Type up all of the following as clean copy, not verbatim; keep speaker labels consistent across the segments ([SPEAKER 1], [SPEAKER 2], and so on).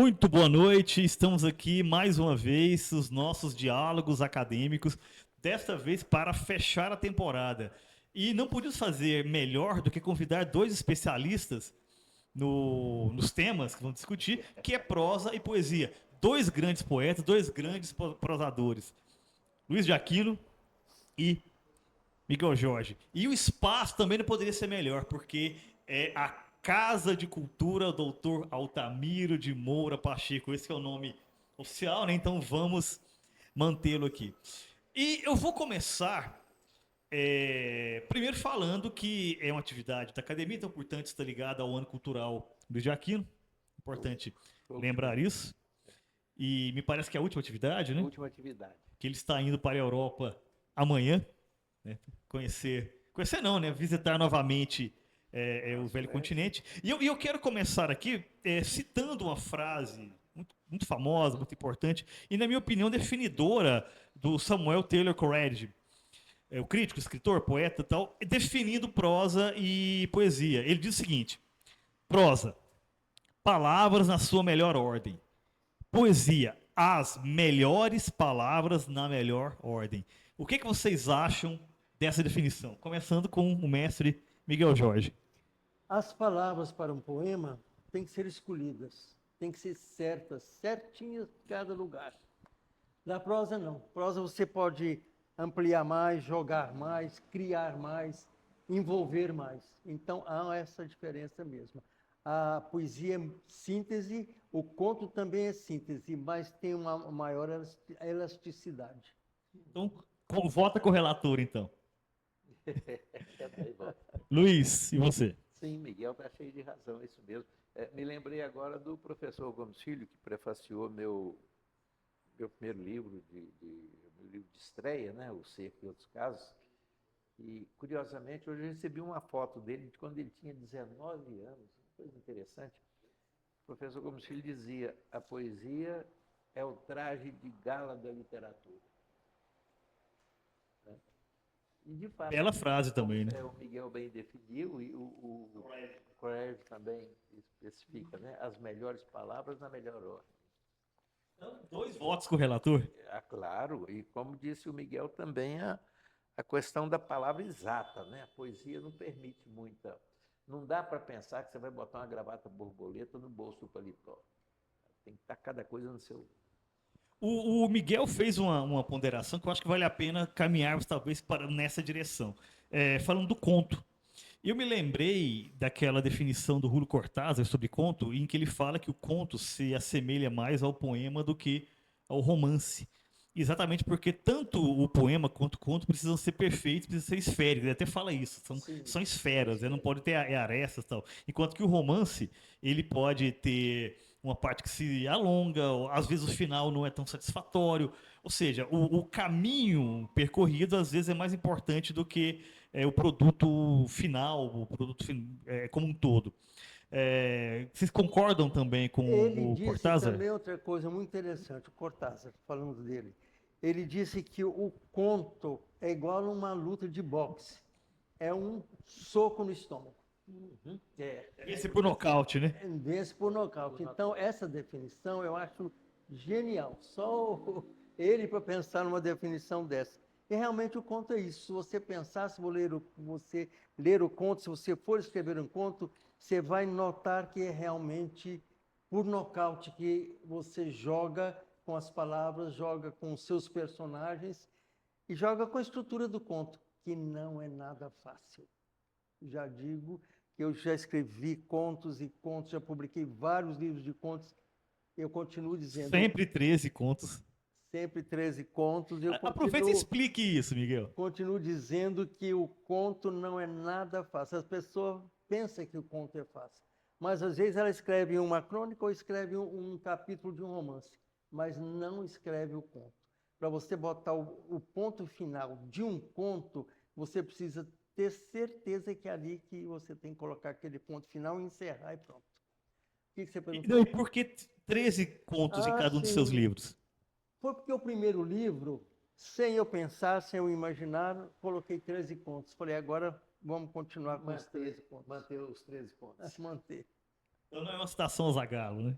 [SPEAKER 1] Muito boa noite, estamos aqui mais uma vez, os nossos diálogos acadêmicos, desta vez para fechar a temporada. E não podíamos fazer melhor do que convidar dois especialistas nos temas que vamos discutir, que é prosa e poesia. Dois grandes poetas, dois grandes prosadores, Luiz de Aquino e Miguel Jorge. E o espaço também não poderia ser melhor, porque é a Casa de Cultura Doutor Altamiro de Moura Pacheco. Esse que é o nome oficial, né? Então vamos mantê-lo aqui. E eu vou começar primeiro falando que é uma atividade da academia, então, portanto, está ligada ao ano cultural Luiz de Aquino. Importante lembrar isso. E me parece que é a última atividade, né?
[SPEAKER 2] Última atividade.
[SPEAKER 1] Que ele está indo para a Europa amanhã, né? Conhecer não, né? Visitar novamente o velho continente. E eu quero começar aqui citando uma frase muito famosa, muito importante, e na minha opinião definidora do Samuel Taylor Coleridge, o crítico, escritor, poeta e tal, definindo prosa e poesia. Ele diz o seguinte: prosa, palavras na sua melhor ordem. Poesia, as melhores palavras na melhor ordem. O que vocês acham dessa definição? Começando com o mestre Miguel Jorge.
[SPEAKER 3] As palavras para um poema têm que ser escolhidas, têm que ser certas, certinhas em cada lugar. Na prosa, não. Prosa você pode ampliar mais, jogar mais, criar mais, envolver mais. Então, há essa diferença mesmo. A poesia é síntese, o conto também é síntese, mas tem uma maior elasticidade.
[SPEAKER 1] Então, vota com o relator, então. Luiz, e você?
[SPEAKER 2] Sim, Miguel está cheio de razão, é isso mesmo. Me lembrei agora do professor Gomes Filho, que prefaciou meu primeiro livro, meu livro de estreia, né? O Cerco e Outros Casos. E, curiosamente, hoje eu recebi uma foto dele de quando ele tinha 19 anos, coisa interessante. O professor Gomes Filho dizia: a poesia é o traje de gala da literatura. E, de fato,
[SPEAKER 1] bela frase também, né?
[SPEAKER 2] O Miguel bem definiu e o Coleridge também especifica, né? As melhores palavras na melhor ordem.
[SPEAKER 1] Então, 2 votos com o relator?
[SPEAKER 2] Claro, e como disse o Miguel também, a questão da palavra exata, né? A poesia não permite muita. Não dá para pensar que você vai botar uma gravata borboleta no bolso do paletó. Tem que estar cada coisa no seu.
[SPEAKER 1] O Miguel fez uma ponderação que eu acho que vale a pena caminharmos talvez nessa direção. Falando do conto. Eu me lembrei daquela definição do Julio Cortázar sobre conto, em que ele fala que o conto se assemelha mais ao poema do que ao romance. Exatamente porque tanto o poema quanto o conto precisam ser perfeitos, precisam ser esféricos. Ele até fala isso, são esferas, não pode ter arestas e tal. Enquanto que o romance, ele pode ter uma parte que se alonga, às vezes o final não é tão satisfatório. Ou seja, o caminho percorrido às vezes é mais importante do que o produto final, o produto como um todo. Vocês concordam também com
[SPEAKER 3] Ele
[SPEAKER 1] o
[SPEAKER 3] disse
[SPEAKER 1] Cortázar?
[SPEAKER 3] também outra coisa muito interessante, o Cortázar, falando dele. Ele disse que o conto é igual a uma luta de boxe. É um soco no estômago.
[SPEAKER 1] Esse por nocaute, né?
[SPEAKER 3] Vence por nocaute. Então, essa definição eu acho genial. Só ele para pensar numa definição dessa. E realmente o conto é isso. Se você pensar, se você ler o conto, se você for escrever um conto, você vai notar que é realmente por nocaute que você joga com as palavras, joga com os seus personagens e joga com a estrutura do conto, que não é nada fácil. Já digo que eu já escrevi contos e contos, já publiquei vários livros de contos. Eu continuo dizendo...
[SPEAKER 1] Sempre 13 contos.
[SPEAKER 3] Sempre 13 contos.
[SPEAKER 1] Aproveita e explique isso, Miguel.
[SPEAKER 3] Continuo dizendo que o conto não é nada fácil. As pessoas pensam que o conto é fácil. Mas, às vezes, ela escreve uma crônica ou escreve um capítulo de um romance. Mas não escreve o conto. Para você botar o ponto final de um conto, você precisa ter certeza que é ali que você tem que colocar aquele ponto final e encerrar e pronto. O que você perguntou?
[SPEAKER 1] E por que 13 contos em cada um dos seus livros?
[SPEAKER 3] Foi porque o primeiro livro, sem eu pensar, sem eu imaginar, coloquei 13 contos. Falei, agora vamos continuar com os 13 contos.
[SPEAKER 2] Manter os 13 contos.
[SPEAKER 3] Manter.
[SPEAKER 1] Então não é uma citação ao Zagalo, né?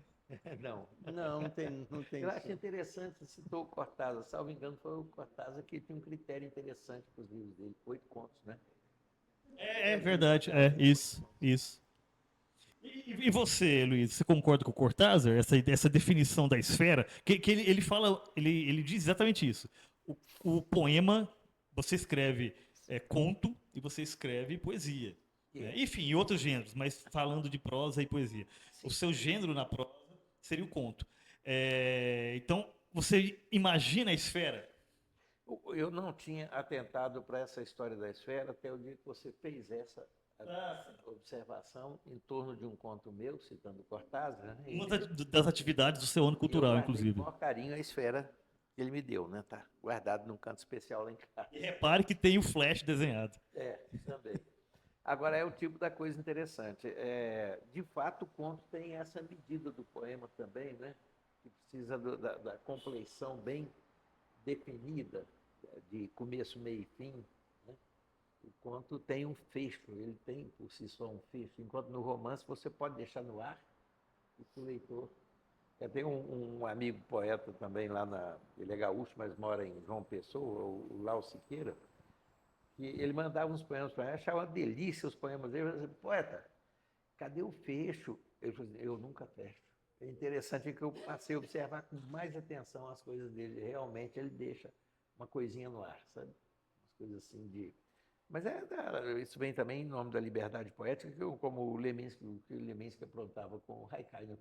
[SPEAKER 2] Não.
[SPEAKER 3] Não tem
[SPEAKER 2] Eu
[SPEAKER 3] isso.
[SPEAKER 2] acho interessante, você citou o Cortázar, salvo engano, foi o Cortázar que tinha um critério interessante para os livros dele, 8 contos, né?
[SPEAKER 1] É verdade, é isso, isso. E você, Luiz, você concorda com o Cortázar, essa definição da esfera? Que ele fala, ele diz exatamente isso. O poema, você escreve conto e você escreve poesia. Né?
[SPEAKER 2] É,
[SPEAKER 1] Enfim, e outros gêneros, mas falando de prosa e poesia. O
[SPEAKER 2] sim.
[SPEAKER 1] seu gênero na prosa seria o conto. Então, você imagina a esfera?
[SPEAKER 2] Eu não tinha atentado para essa história da esfera até o dia que você fez essa observação em torno de um conto meu, citando Cortázar, né?
[SPEAKER 1] Uma das atividades do seu ano
[SPEAKER 2] E eu
[SPEAKER 1] cultural,
[SPEAKER 2] guardei com o
[SPEAKER 1] inclusive.
[SPEAKER 2] maior carinho a esfera que ele me deu, né? Tá guardado num canto especial lá em casa.
[SPEAKER 1] E repare que tem o flash desenhado.
[SPEAKER 2] Também. Agora, é o tipo da coisa interessante. De fato, o conto tem essa medida do poema também, né? Que precisa da compleição bem definida, de começo, meio e fim. Né? O conto tem um fecho, ele tem por si só um fecho, enquanto no romance você pode deixar no ar e o leitor. Eu tenho um amigo poeta também lá ele é gaúcho, mas mora em João Pessoa, o Lau Siqueira, que ele mandava uns poemas para mim, eu achava uma delícia os poemas dele. Eu disse, poeta, cadê o fecho? Ele falou assim, eu nunca fecho. É interessante que eu passei a observar com mais atenção as coisas dele. Realmente ele deixa uma coisinha no ar, sabe? Umas coisas assim de... Mas isso vem também em nome da liberdade poética, como o Leminski aprontava com o Haikai. Né?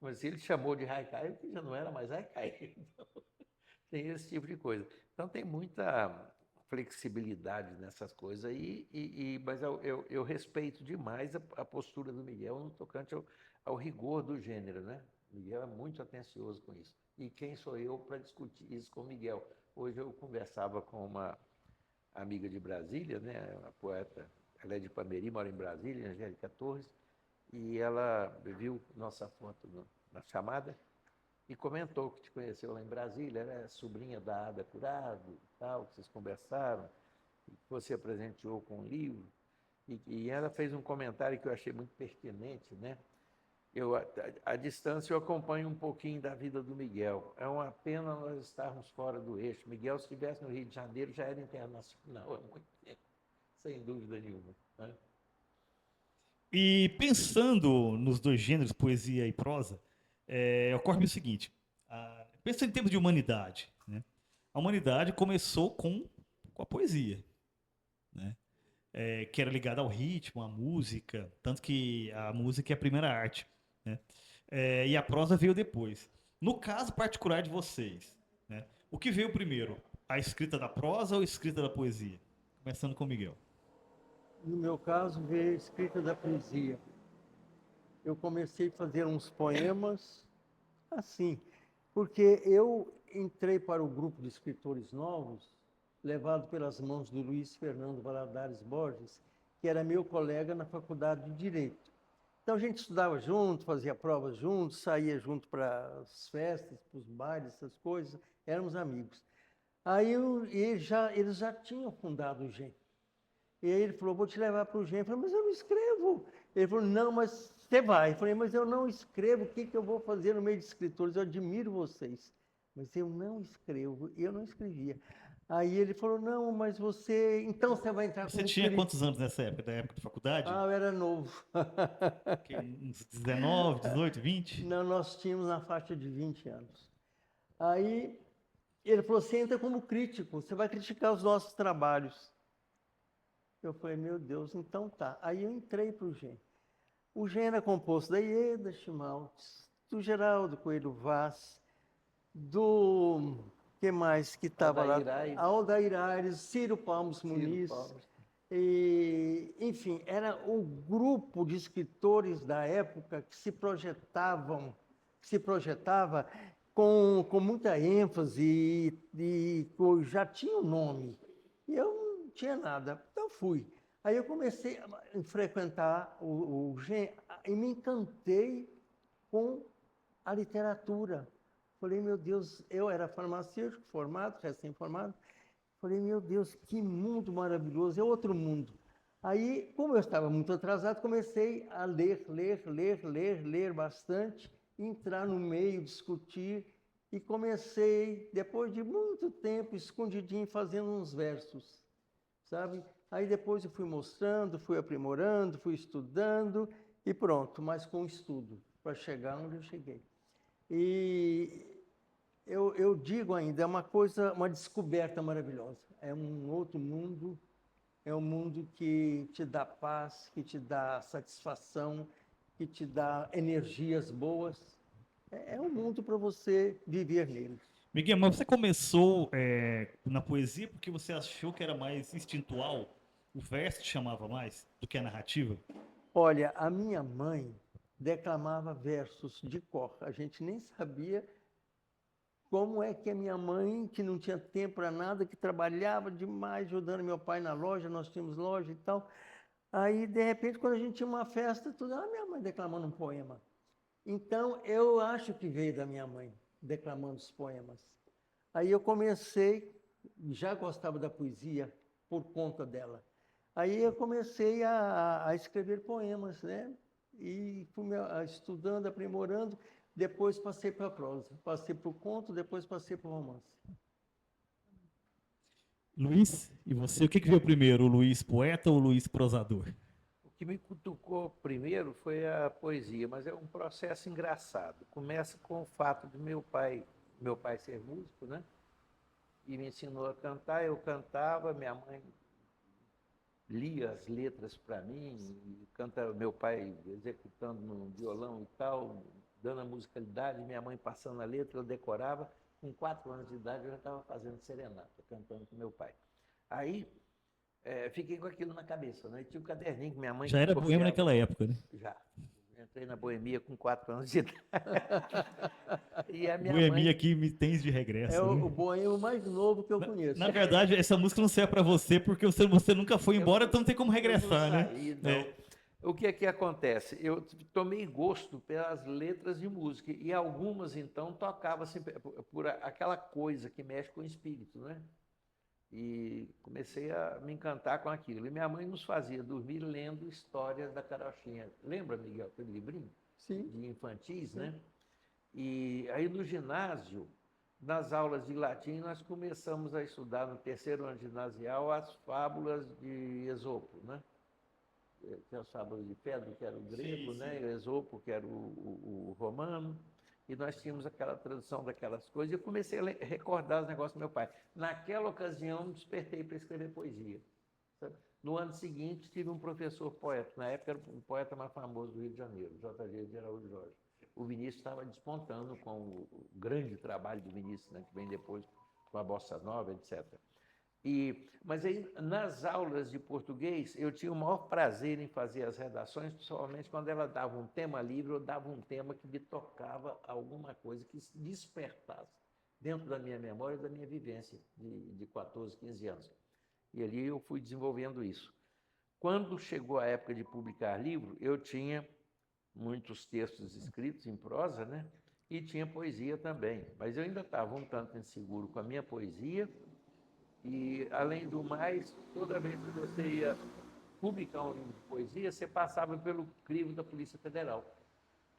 [SPEAKER 2] Como assim, ele chamou de Haikai, que já não era mais Haikai. Então, tem esse tipo de coisa. Então tem muita flexibilidade nessas coisas aí, mas eu respeito demais a postura do Miguel no tocante ao rigor do gênero, né? O Miguel é muito atencioso com isso. E quem sou eu para discutir isso com o Miguel? Hoje eu conversava com uma amiga de Brasília, né? A poeta, ela é de Pameri, mora em Brasília, Angélica Torres, e ela viu nossa foto na chamada e comentou que te conheceu lá em Brasília, era sobrinha da Ada Curado, tal, que vocês conversaram, que você apresentou com um livro, e ela fez um comentário que eu achei muito pertinente, né? À distância eu acompanho um pouquinho da vida do Miguel. É uma pena nós estarmos fora do eixo. Miguel, se estivesse no Rio de Janeiro, já era internacional há muito tempo, sem dúvida nenhuma. Né?
[SPEAKER 1] E pensando nos dois gêneros, poesia e prosa, ocorre o seguinte: pensando em termos de humanidade, né? A humanidade começou com a poesia, né? Que era ligada ao ritmo, à música, tanto que a música é a primeira arte, né? E a prosa veio depois. No caso particular de vocês, né? O que veio primeiro? A escrita da prosa ou a escrita da poesia? Começando com o Miguel.
[SPEAKER 3] No meu caso, veio a escrita da poesia. Eu comecei a fazer uns poemas assim, porque eu entrei para o grupo de escritores novos, levado pelas mãos do Luiz Fernando Valadares Borges, que era meu colega na faculdade de Direito. Então a gente estudava junto, fazia provas juntos, saía junto para as festas, para os bailes, essas coisas, éramos amigos. Aí eles já tinham fundado o GEM. E aí ele falou, vou te levar para o GEM. Eu falei, mas eu não escrevo. Ele falou, não, mas você vai. Eu falei, mas eu não escrevo, o que eu vou fazer no meio de escritores? Eu admiro vocês, mas eu não escrevo. E eu não escrevia. Aí ele falou, não, mas então você vai entrar
[SPEAKER 1] Você
[SPEAKER 3] como
[SPEAKER 1] tinha
[SPEAKER 3] crítico.
[SPEAKER 1] quantos anos nessa época? Da época de faculdade?
[SPEAKER 3] Ah, eu era novo.
[SPEAKER 1] Uns 19, 18, 20?
[SPEAKER 3] Não, nós tínhamos na faixa de 20 anos. Aí ele falou, você entra como crítico, você vai criticar os nossos trabalhos. Eu falei, meu Deus, então tá. Aí eu entrei para o GEM. O GEM era composto da Ieda Schmaltz, do Geraldo Coelho Vaz, do... que mais que estava lá?
[SPEAKER 2] Aldair Aires.
[SPEAKER 3] Aldair Aires, Ciro Palmos
[SPEAKER 2] Ciro
[SPEAKER 3] Muniz.
[SPEAKER 2] Palmas.
[SPEAKER 3] E, enfim, era o grupo de escritores da época que se projetava com muita ênfase e já tinha um nome. E eu não tinha nada, então fui. Aí eu comecei a frequentar o GEM e me encantei com a literatura. Falei, meu Deus, eu era farmacêutico, formado, recém-formado. Falei, meu Deus, que mundo maravilhoso, é outro mundo. Aí, como eu estava muito atrasado, comecei a ler bastante entrar no meio, discutir, e comecei, depois de muito tempo, escondidinho, fazendo uns versos, sabe? Aí depois eu fui mostrando, fui aprimorando, fui estudando e pronto, mas com estudo, para chegar onde eu cheguei. E eu digo ainda, é uma coisa, uma descoberta maravilhosa. É um outro mundo, é um mundo que te dá paz, que te dá satisfação, que te dá energias boas. É um mundo para você viver nele.
[SPEAKER 1] Miguel, mas você começou na poesia porque você achou que era mais instintual? O verso te chamava mais do que a narrativa?
[SPEAKER 3] Olha, a minha mãe declamava versos de cor. A gente nem sabia como é que a minha mãe, que não tinha tempo para nada, que trabalhava demais, ajudando meu pai na loja, nós tínhamos loja e tal. Aí, de repente, quando a gente tinha uma festa, tudo, minha mãe declamando um poema. Então, eu acho que veio da minha mãe, declamando os poemas. Aí eu comecei, já gostava da poesia por conta dela. Aí eu comecei a escrever poemas, né? E fui estudando, aprimorando. Depois passei para a prosa. Passei para o conto, depois passei para o romance.
[SPEAKER 1] Luiz, e você, o que veio primeiro, o Luiz poeta ou o Luiz prosador?
[SPEAKER 2] O que me cutucou primeiro foi a poesia, mas é um processo engraçado. Começa com o fato de meu pai ser músico, né? E me ensinou a cantar, eu cantava, minha mãe lia as letras para mim, e canta meu pai executando no violão e tal, dando a musicalidade, minha mãe passando a letra, eu decorava. Com 4 anos de idade eu já estava fazendo serenata, cantando com meu pai. Aí fiquei com aquilo na cabeça, né? Tinha um caderninho que minha mãe
[SPEAKER 1] Já era boêmio
[SPEAKER 2] confiava.
[SPEAKER 1] naquela época, né?
[SPEAKER 2] Já. Entrei na boemia com 4 anos de idade. E a minha
[SPEAKER 1] Boemia
[SPEAKER 2] mãe.
[SPEAKER 1] aqui me tens de
[SPEAKER 3] É
[SPEAKER 1] regresso,
[SPEAKER 3] o
[SPEAKER 1] né?
[SPEAKER 3] boêmio mais novo que eu conheço.
[SPEAKER 1] Na verdade, essa música não serve pra você porque você nunca foi embora, então não tem como
[SPEAKER 2] Eu não
[SPEAKER 1] regressar, né?
[SPEAKER 2] saí, não. O que é que acontece? Eu tomei gosto pelas letras de música e algumas, então, tocava assim, por aquela coisa que mexe com o espírito, né? E comecei a me encantar com aquilo. E minha mãe nos fazia dormir lendo histórias da carochinha. Lembra, Miguel, aquele livrinho?
[SPEAKER 3] Sim.
[SPEAKER 2] De infantis,
[SPEAKER 3] Sim.
[SPEAKER 2] né? E aí no ginásio, nas aulas de latim, nós começamos a estudar no terceiro ano ginasial as fábulas de Esopo, né? Tinha as fábulas de Fedro, que era o grego,
[SPEAKER 1] Sim,
[SPEAKER 2] né?
[SPEAKER 1] sim.
[SPEAKER 2] E o Esopo, que era o romano. E nós tínhamos aquela tradução daquelas coisas. E eu comecei a recordar os negócios do meu pai. Naquela ocasião, me despertei para escrever poesia. Sabe? No ano seguinte, tive um professor poeta. Na época, era o poeta mais famoso do Rio de Janeiro, J.G. de Araújo Jorge. O Vinícius estava despontando com o grande trabalho do Vinícius, né, que vem depois com a Bossa Nova, etc. Mas aí, nas aulas de português, eu tinha o maior prazer em fazer as redações, principalmente quando ela dava um tema livre ou dava um tema que me tocava alguma coisa que se despertasse dentro da minha memória e da minha vivência de 14, 15 anos. E ali eu fui desenvolvendo isso. Quando chegou a época de publicar livro, eu tinha muitos textos escritos em prosa, né? E tinha poesia também. Mas eu ainda estava um tanto inseguro com a minha poesia. E, além do mais, toda vez que você ia publicar um livro de poesia, você passava pelo crivo da Polícia Federal.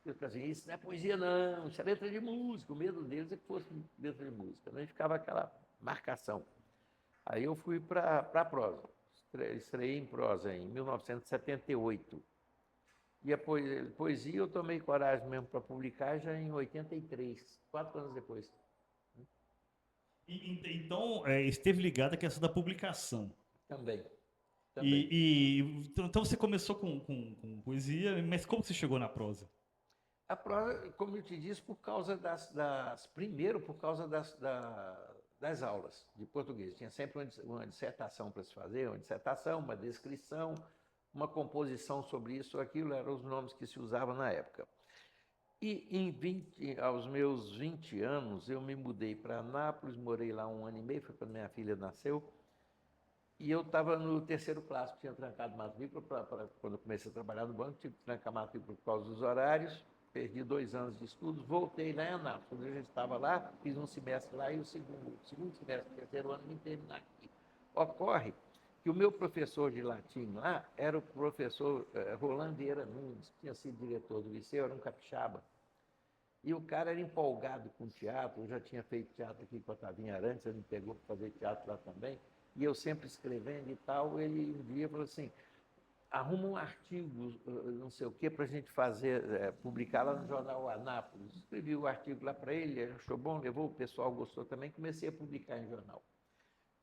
[SPEAKER 2] Eu ficava assim, isso não é poesia não, isso é letra de música. O medo deles é que fosse letra de música. Né? E ficava aquela marcação. Aí eu fui para a prosa. Estreiei em prosa em 1978. E a poesia eu tomei coragem mesmo para publicar já em 83, 4 anos depois.
[SPEAKER 1] Então, esteve ligado à questão da publicação.
[SPEAKER 2] Também. Também.
[SPEAKER 1] Então você começou com poesia, mas como você chegou na prosa?
[SPEAKER 2] A prosa, como eu te disse, por causa primeiro por causa das aulas de português. Tinha sempre uma dissertação para se fazer, uma dissertação, uma descrição, uma composição sobre isso ou aquilo, eram os nomes que se usavam na época. E aos meus 20 anos, eu me mudei para Anápolis, morei lá 1 ano e meio, foi quando minha filha nasceu, e eu estava no terceiro clássico, tinha trancado matrícula, quando eu comecei a trabalhar no banco, tive que trancar matrícula por causa dos horários, perdi 2 anos de estudos, voltei lá em Anápolis. Quando eu já estava lá, fiz um semestre lá e o segundo semestre, terceiro ano, me terminar aqui. Ocorre que o meu professor de latim lá era o professor Rolandeira Nunes, que tinha sido diretor do liceu, era um capixaba. E o cara era empolgado com teatro, eu já tinha feito teatro aqui com a Tavinha Arantes, ele me pegou para fazer teatro lá também, e eu sempre escrevendo e tal, ele um dia falou assim, arruma um artigo, não sei o quê, para a gente fazer, publicar lá no jornal Anápolis. Escrevi o artigo lá para ele, ele achou bom, levou, o pessoal gostou também, comecei a publicar em jornal.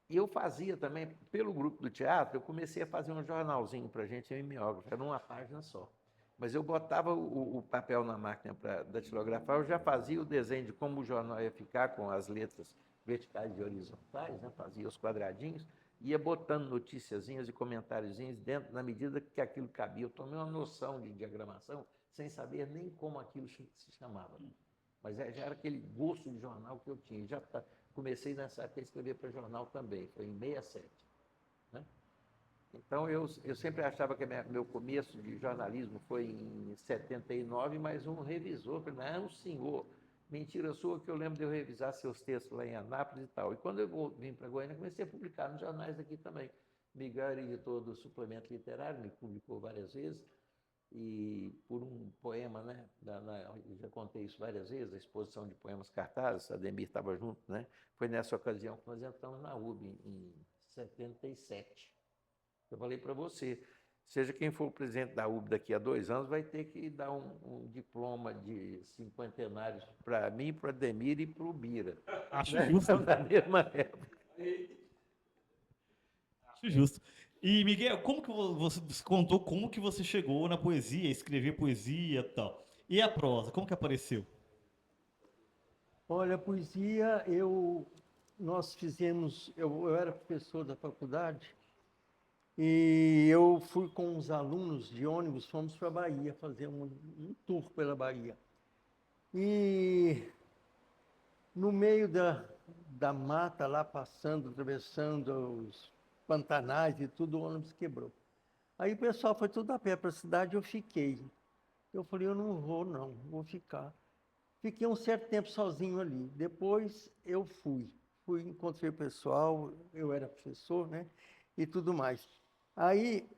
[SPEAKER 2] E eu fazia também, pelo grupo do teatro, eu comecei a fazer um jornalzinho para a gente, em mimeógrafo, era uma página só. Mas eu botava o papel na máquina para datilografar, eu já fazia o desenho de como o jornal ia ficar com as letras verticais e horizontais, né? Fazia os quadradinhos, ia botando noticiazinhas e comentáriozinhos dentro, na medida que aquilo cabia. Eu tomei uma noção de diagramação sem saber nem como aquilo se chamava. Mas já era aquele gosto de jornal que eu tinha. Comecei nessa época a escrever para jornal também, foi em 67. Né? Então, eu sempre achava que meu começo de jornalismo foi em 79, mas um revisor falou, não, senhor, mentira sua que eu lembro de eu revisar seus textos lá em Anápolis e tal. E quando eu vim para Goiânia, comecei a publicar nos jornais daqui também. Miguel era editor do Suplemento Literário, me publicou várias vezes, e por um poema, né, eu já contei isso várias vezes, a exposição de poemas cartazes, a Ademir estava junto, né? Foi nessa ocasião que nós entramos na UB, em 77. Eu falei para você, seja quem for o presidente da UB daqui a 2 anos, vai ter que dar um diploma de cinquentenários para mim, para o Ademir e para o Bira.
[SPEAKER 1] Acho
[SPEAKER 2] Né?
[SPEAKER 1] justo.
[SPEAKER 2] Na mesma época.
[SPEAKER 1] Acho justo. E, Miguel, como que você contou como que você chegou na poesia, escrever poesia e tal? E a prosa, como que apareceu?
[SPEAKER 3] Olha, a poesia, nós fizemos, eu era professor da faculdade, e eu fui com os alunos de ônibus, fomos para a Bahia fazer um tour pela Bahia. E no meio da mata, lá passando, atravessando os pantanais e tudo, o ônibus quebrou. Aí o pessoal foi tudo a pé para a cidade, eu fiquei. Eu falei, eu não vou não, vou ficar. Fiquei um certo tempo sozinho ali. Depois eu fui, encontrei o pessoal, eu era professor, né? E tudo mais. Aí,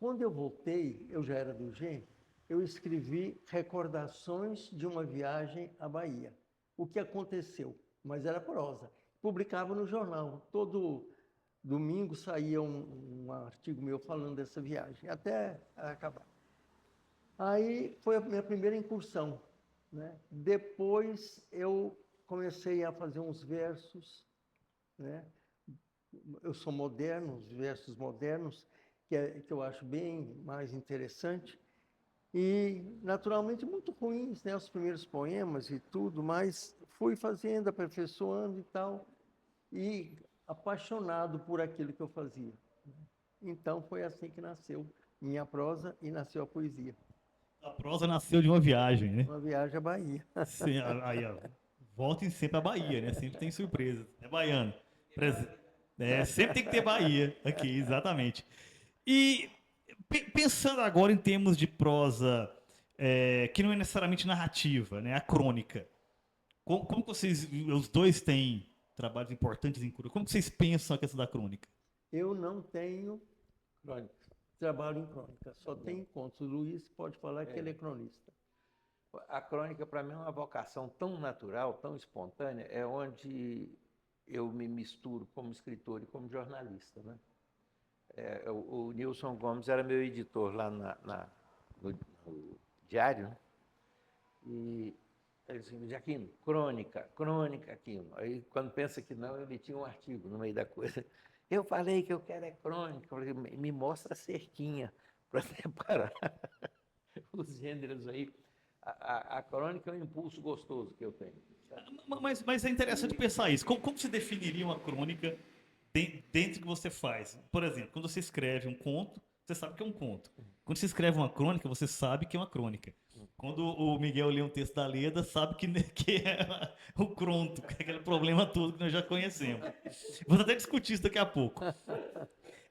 [SPEAKER 3] quando eu voltei, eu já era do G, eu escrevi recordações de uma viagem à Bahia. O que aconteceu? Mas era prosa. Publicava no jornal. Todo domingo saía um artigo meu falando dessa viagem, até acabar. Aí foi a minha primeira incursão, né? Depois eu comecei a fazer uns versos, né? Eu sou moderno, os versos modernos, que eu acho bem mais interessante. E, naturalmente, muito ruins, né? Os primeiros poemas e tudo, mas fui fazendo, aperfeiçoando e tal, e apaixonado por aquilo que eu fazia. Então, foi assim que nasceu minha prosa e nasceu a poesia.
[SPEAKER 1] A prosa nasceu de uma viagem, né?
[SPEAKER 3] Uma viagem à Bahia.
[SPEAKER 1] Sim, aí, ó, voltem sempre à Bahia, né? Sempre tem surpresa. É baiano. Sempre tem que ter Bahia aqui, exatamente. E pensando agora em termos de prosa, que não é necessariamente narrativa, né? A crônica. Como que vocês, os dois têm trabalhos importantes em crônica? Como que vocês pensam a questão da crônica?
[SPEAKER 3] Eu não tenho crônica, trabalho em crônica, só tenho contos. O Luiz pode falar que ele é cronista.
[SPEAKER 2] A crônica, para mim, é uma vocação tão natural, tão espontânea, é onde eu me misturo como escritor e como jornalista. Né? O Nilson Gomes era meu editor lá no Diário, né? E ele disse, Aquino, crônica, Aquino. Aí, quando pensa que não, eu meti um artigo no meio da coisa. Eu falei que eu quero crônica, eu falei, me mostra a cerquinha para separar os gêneros aí. A crônica é um impulso gostoso que eu tenho.
[SPEAKER 1] Mas é interessante pensar isso. Como se definiria uma crônica dentro do que você faz? Por exemplo, quando você escreve um conto, você sabe que é um conto. Quando você escreve uma crônica, você sabe que é uma crônica. Quando o Miguel lê um texto da Leda, sabe que é o cronto, que é aquele problema todo que nós já conhecemos. Vamos até discutir isso daqui a pouco.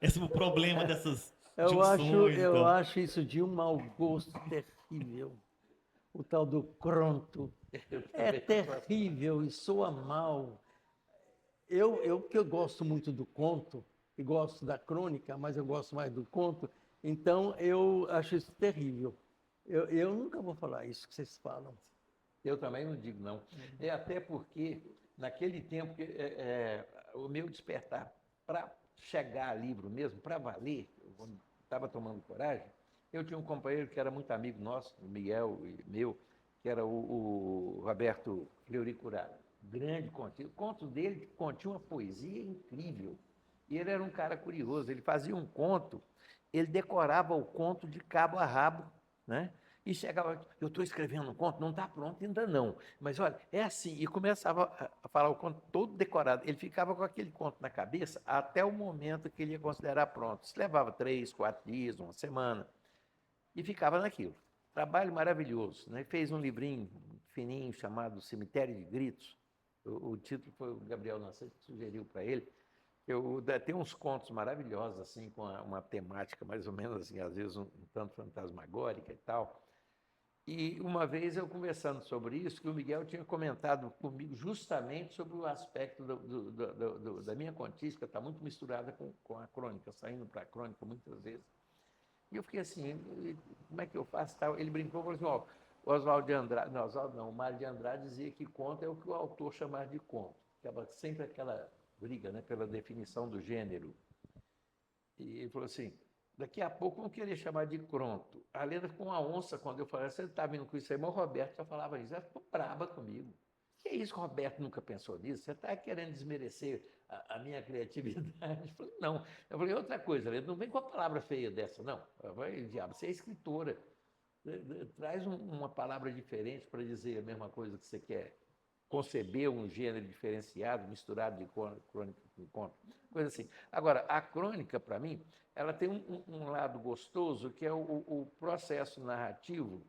[SPEAKER 1] Esse é o problema dessas junções e tal.
[SPEAKER 3] acho isso de um mau gosto terrível. O tal do cronto. É terrível e soa mal. Que eu gosto muito do conto, e gosto da crônica, mas eu gosto mais do conto, então eu acho isso terrível. Eu nunca vou falar isso que vocês falam.
[SPEAKER 2] Eu também não digo não. É até porque, naquele tempo, o meu despertar para chegar a livro mesmo, para valer, quando estava tomando coragem, eu tinha um companheiro que era muito amigo nosso, o Miguel e meu, que era o Roberto Fleury Curado. Grande conto. O conto dele continha uma poesia incrível. E ele era um cara curioso. Ele fazia um conto, ele decorava o conto de cabo a rabo, né? E chegava, eu estou escrevendo um conto, não está pronto ainda não, mas olha, é assim, e começava a falar o conto todo decorado. Ele ficava com aquele conto na cabeça até o momento que ele ia considerar pronto. Isso levava 3, 4 dias, uma semana, e ficava naquilo. Trabalho maravilhoso, né? Fez um livrinho fininho chamado Cemitério de Gritos. O título foi o Gabriel Nascimento que sugeriu para ele. Tem uns contos maravilhosos, assim, com uma temática mais ou menos assim, às vezes um tanto fantasmagórica e tal. E uma vez eu conversando sobre isso, que o Miguel tinha comentado comigo justamente sobre o aspecto da minha contística, está muito misturada com a crônica, saindo para a crônica muitas vezes. E eu fiquei assim, como é que eu faço? Ele brincou e falou assim, ó, o Oswaldo de Andrade, não, Oswaldo não, o Mário de Andrade dizia que conto é o que o autor chamava de conto. Ficava sempre aquela briga, né, pela definição do gênero. E ele falou assim, daqui a pouco vão querer chamar de Cronto. A Leda ficou uma onça quando eu falei, você está vindo com isso aí, mas o Roberto já falava isso. Ela ficou braba comigo. Que é isso que o Roberto nunca pensou nisso? Você está querendo desmerecer a minha criatividade? Eu falei, não. Eu falei, outra coisa, Leda, não vem com a palavra feia dessa, não. Eu falei, diabo, você é escritora. Traz uma palavra diferente para dizer a mesma coisa que você quer conceber um gênero diferenciado, misturado de crônica com conto, coisa assim. Agora, a crônica, para mim, ela tem um lado gostoso, que é o processo narrativo,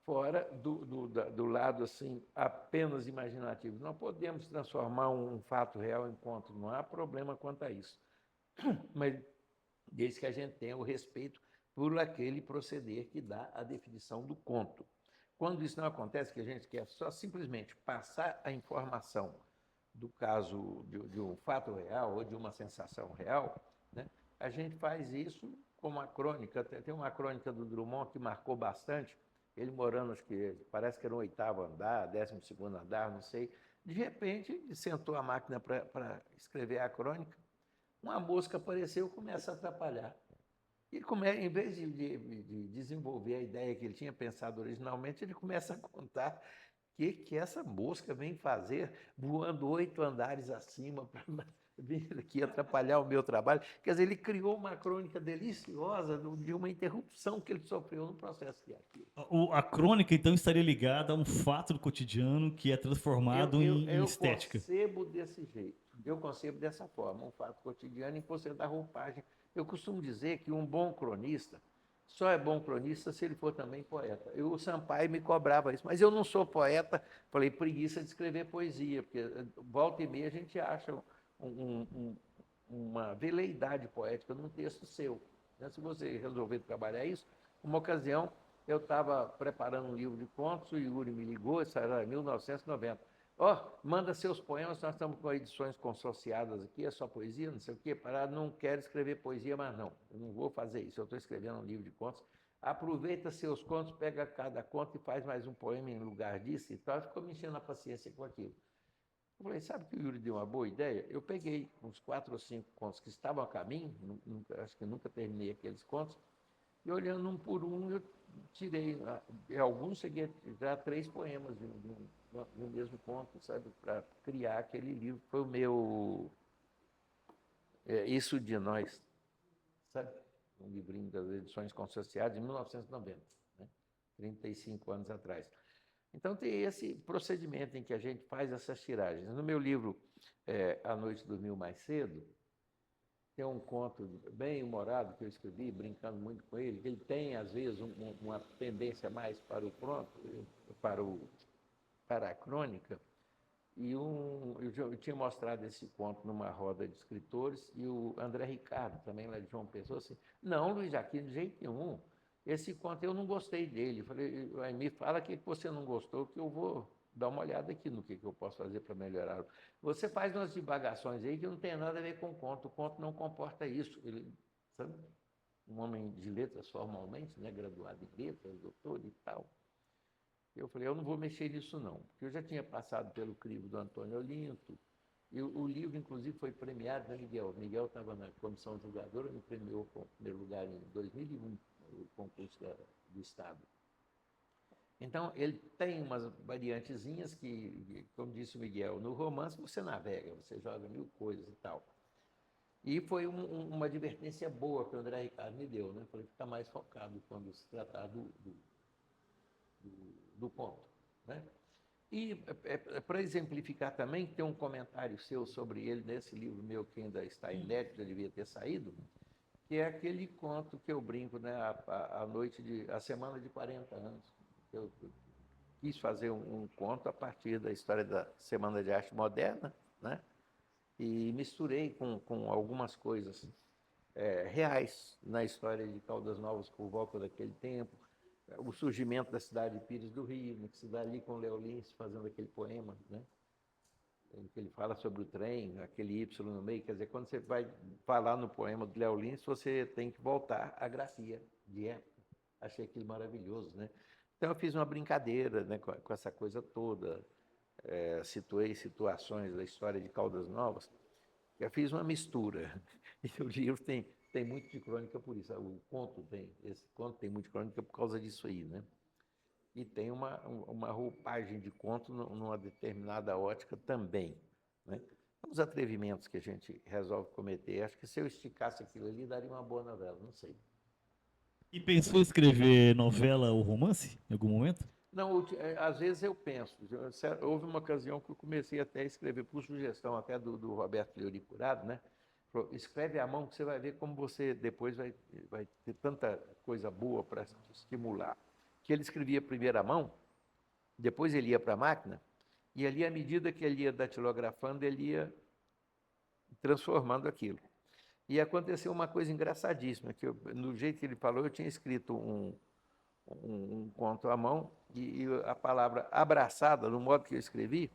[SPEAKER 2] fora do lado assim apenas imaginativo. Não podemos transformar um fato real em conto, não há problema quanto a isso. Mas desde que a gente tenha o respeito por aquele proceder que dá a definição do conto. Quando isso não acontece, que a gente quer só simplesmente passar a informação do caso de um fato real ou de uma sensação real, né, a gente faz isso com uma crônica. Tem uma crônica do Drummond que marcou bastante, ele morando, acho que parece que era no 8º andar, 12º andar, não sei. De repente, ele sentou a máquina para escrever a crônica, uma mosca apareceu e começa a atrapalhar. E em vez de desenvolver a ideia que ele tinha pensado originalmente, ele começa a contar que essa mosca vem fazer voando 8 andares acima para vir aqui atrapalhar o meu trabalho. Quer dizer, ele criou uma crônica deliciosa de uma interrupção que ele sofreu no processo criativo.
[SPEAKER 1] A crônica, então, estaria ligada a um fato do cotidiano que é transformado em estética.
[SPEAKER 2] Eu concebo desse jeito, eu concebo dessa forma, um fato cotidiano em que você dá roupagem. Eu costumo dizer que um bom cronista só é bom cronista se ele for também poeta. O Sampaio me cobrava isso, mas eu não sou poeta, falei, preguiça de escrever poesia, porque volta e meia a gente acha uma veleidade poética num texto seu. Se você resolver trabalhar isso, uma ocasião eu estava preparando um livro de contos, o Yuri me ligou, isso era em 1990. Manda seus poemas, nós estamos com edições consorciadas aqui, é só poesia, não sei o quê, não quero escrever poesia, mas não, eu não vou fazer isso, eu estou escrevendo um livro de contos. Aproveita seus contos, pega cada conto e faz mais um poema em lugar disso e tal. Ficou me enchendo a paciência com aquilo. Eu falei, sabe que o Yuri deu uma boa ideia? Eu peguei uns 4 ou 5 contos que estavam a caminho, acho que nunca terminei aqueles contos, e olhando um por um, eu tirei, alguns cheguei a tirar 3 poemas no mesmo conto, sabe, para criar aquele livro. Foi o meu Isso de Nós, sabe? Um livrinho das edições consorciadas de 1990, né? 35 anos atrás. Então, tem esse procedimento em que a gente faz essas tiragens. No meu livro, A Noite Dormiu Mais Cedo, tem um conto bem humorado que eu escrevi, brincando muito com ele, que ele tem, às vezes, uma tendência mais para o pronto, para a crônica. E eu tinha mostrado esse conto numa roda de escritores, e o André Ricardo, também lá de João Pessoa, assim, não, Luiz Aquino, de jeito nenhum. Esse conto eu não gostei dele. Eu falei, me fala que você não gostou, que eu vou dar uma olhada aqui no que eu posso fazer para melhorar. Você faz umas divagações aí que não tem nada a ver com o conto não comporta isso. Ele, sabe? um homem de letras formalmente, né, graduado em letras, doutor e tal. Eu falei, eu não vou mexer nisso não, porque eu já tinha passado pelo crivo do Antônio Olinto, e o livro, inclusive, foi premiado, né, Miguel? Miguel estava na comissão julgadora, me premiou com o primeiro lugar em 2001, o concurso do Estado. Então, ele tem umas variantezinhas que, como disse o Miguel, no romance você navega, você joga mil coisas e tal. E foi uma advertência boa que o André Ricardo me deu, né? Falei, ficar mais focado quando se tratar do conto, né? E, para exemplificar também, tem um comentário seu sobre ele nesse livro meu, que ainda está inédito, já devia ter saído, que é aquele conto que eu brinco, né? A semana de 40 anos. Eu quis fazer um conto a partir da história da Semana de Arte Moderna, né? E misturei com algumas coisas reais na história de Caldas Novas por volta daquele tempo, o surgimento da cidade de Pires do Rio, né, que se dá ali com o Léo Lins fazendo aquele poema, né, em que ele fala sobre o trem, aquele Y no meio. Quer dizer, quando você vai falar no poema do Léo Lins, você tem que voltar à grafia de época. Achei aquilo maravilhoso, né? Então eu fiz uma brincadeira, né, com essa coisa toda, situei situações da história de Caldas Novas. Eu fiz uma mistura. E o livro tem muito de crônica por isso. Esse conto tem muito de crônica por causa disso aí, né? E tem uma roupagem de conto numa determinada ótica também, né? Os atrevimentos que a gente resolve cometer. Acho que se eu esticasse aquilo ali, daria uma boa novela, não sei.
[SPEAKER 1] E pensou em escrever novela ou romance em algum momento?
[SPEAKER 2] Não, às vezes eu penso. Houve uma ocasião que eu comecei até a escrever, por sugestão até do Roberto Fleury Curado, né? Falou, escreve à mão que você vai ver como você depois vai ter tanta coisa boa para te estimular. Que ele escrevia primeiro à mão, depois ele ia para a máquina, e ali, à medida que ele ia datilografando, ele ia transformando aquilo. E aconteceu uma coisa engraçadíssima, que no jeito que ele falou, eu tinha escrito um conto à mão, e a palavra abraçada, no modo que eu escrevi,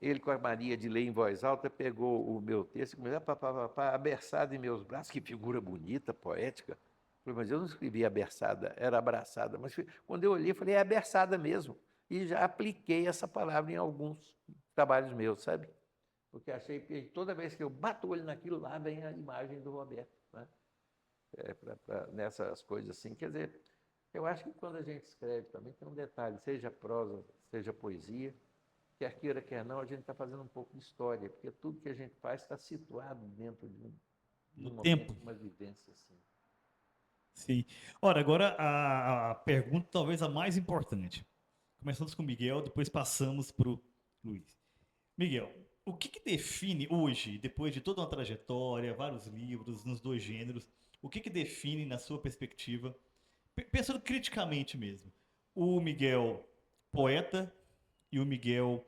[SPEAKER 2] ele, com a mania de ler em voz alta, pegou o meu texto e começou a aberçada em meus braços. Que figura bonita, poética. Falei, mas eu não escrevi aberçada, era abraçada. Mas quando eu olhei, falei, é aberçada mesmo. E já apliquei essa palavra em alguns trabalhos meus, sabe? Porque achei que toda vez que eu bato o olho naquilo, lá vem a imagem do Roberto, né? Nessas coisas assim. Quer dizer, eu acho que quando a gente escreve também tem um detalhe, seja prosa, seja poesia, quer queira, quer não, a gente está fazendo um pouco de história, porque tudo que a gente faz está situado dentro de um momento,
[SPEAKER 1] Tempo.
[SPEAKER 2] uma vivência assim.
[SPEAKER 1] Sim. Ora, agora a pergunta talvez a mais importante. Começamos com o Miguel, depois passamos para o Luiz. Miguel, o que define hoje, depois de toda uma trajetória, vários livros nos dois gêneros, o que define, na sua perspectiva, pensando criticamente mesmo, o Miguel poeta e o Miguel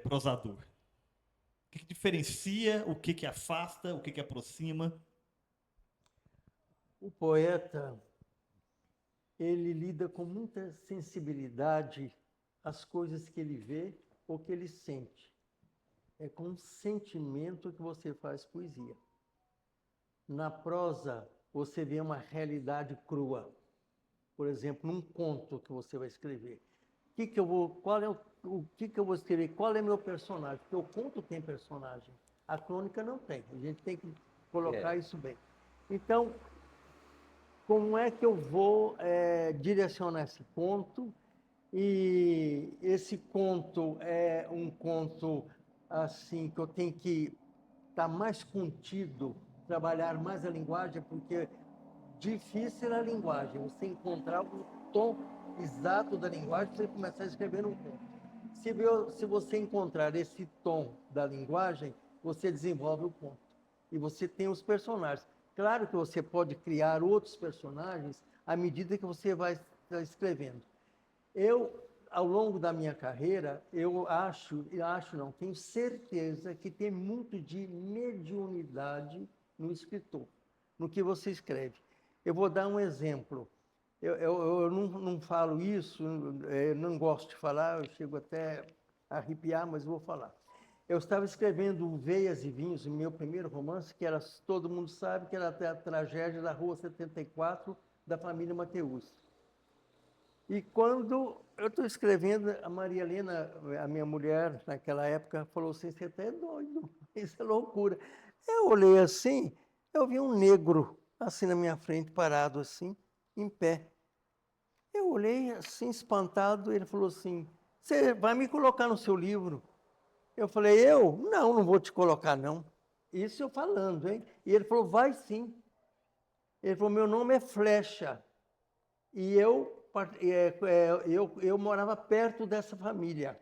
[SPEAKER 1] prosador? O que diferencia, o que afasta, o que aproxima?
[SPEAKER 3] O poeta, ele lida com muita sensibilidade às coisas que ele vê ou que ele sente. É com um sentimento que você faz poesia. Na prosa, você vê uma realidade crua. Por exemplo, num conto que você vai escrever. O que eu vou escrever? Qual é meu personagem? Porque o conto tem personagem. A crônica não tem. A gente tem que colocar isso bem. Então, como é que eu vou direcionar esse conto? E esse conto é um conto assim que eu tenho que estar mais contido, trabalhar mais a linguagem, porque difícil é a linguagem, você encontrar o tom exato da linguagem para você começar a escrever um conto. Se você encontrar esse tom da linguagem, você desenvolve o conto. E você tem os personagens. Claro que você pode criar outros personagens à medida que você vai escrevendo. Ao longo da minha carreira, tenho certeza que tem muito de mediunidade no escritor, no que você escreve. Eu vou dar um exemplo. Eu não falo isso, não gosto de falar, eu chego até a arrepiar, mas vou falar. Eu estava escrevendo Veias e Vinhos, o meu primeiro romance, que era, todo mundo sabe, que era a tragédia da Rua 74, da família Mateus. E quando eu estou escrevendo, a Maria Helena, a minha mulher, naquela época, falou assim, você até é doido, isso é loucura. Eu olhei assim, eu vi um negro, assim na minha frente, parado assim, em pé. Eu olhei assim, espantado, ele falou assim, você vai me colocar no seu livro? Eu falei, eu? Não, não vou te colocar, não. Isso eu falando, hein? E ele falou, vai sim. Ele falou, meu nome é Flecha. E eu morava perto dessa família.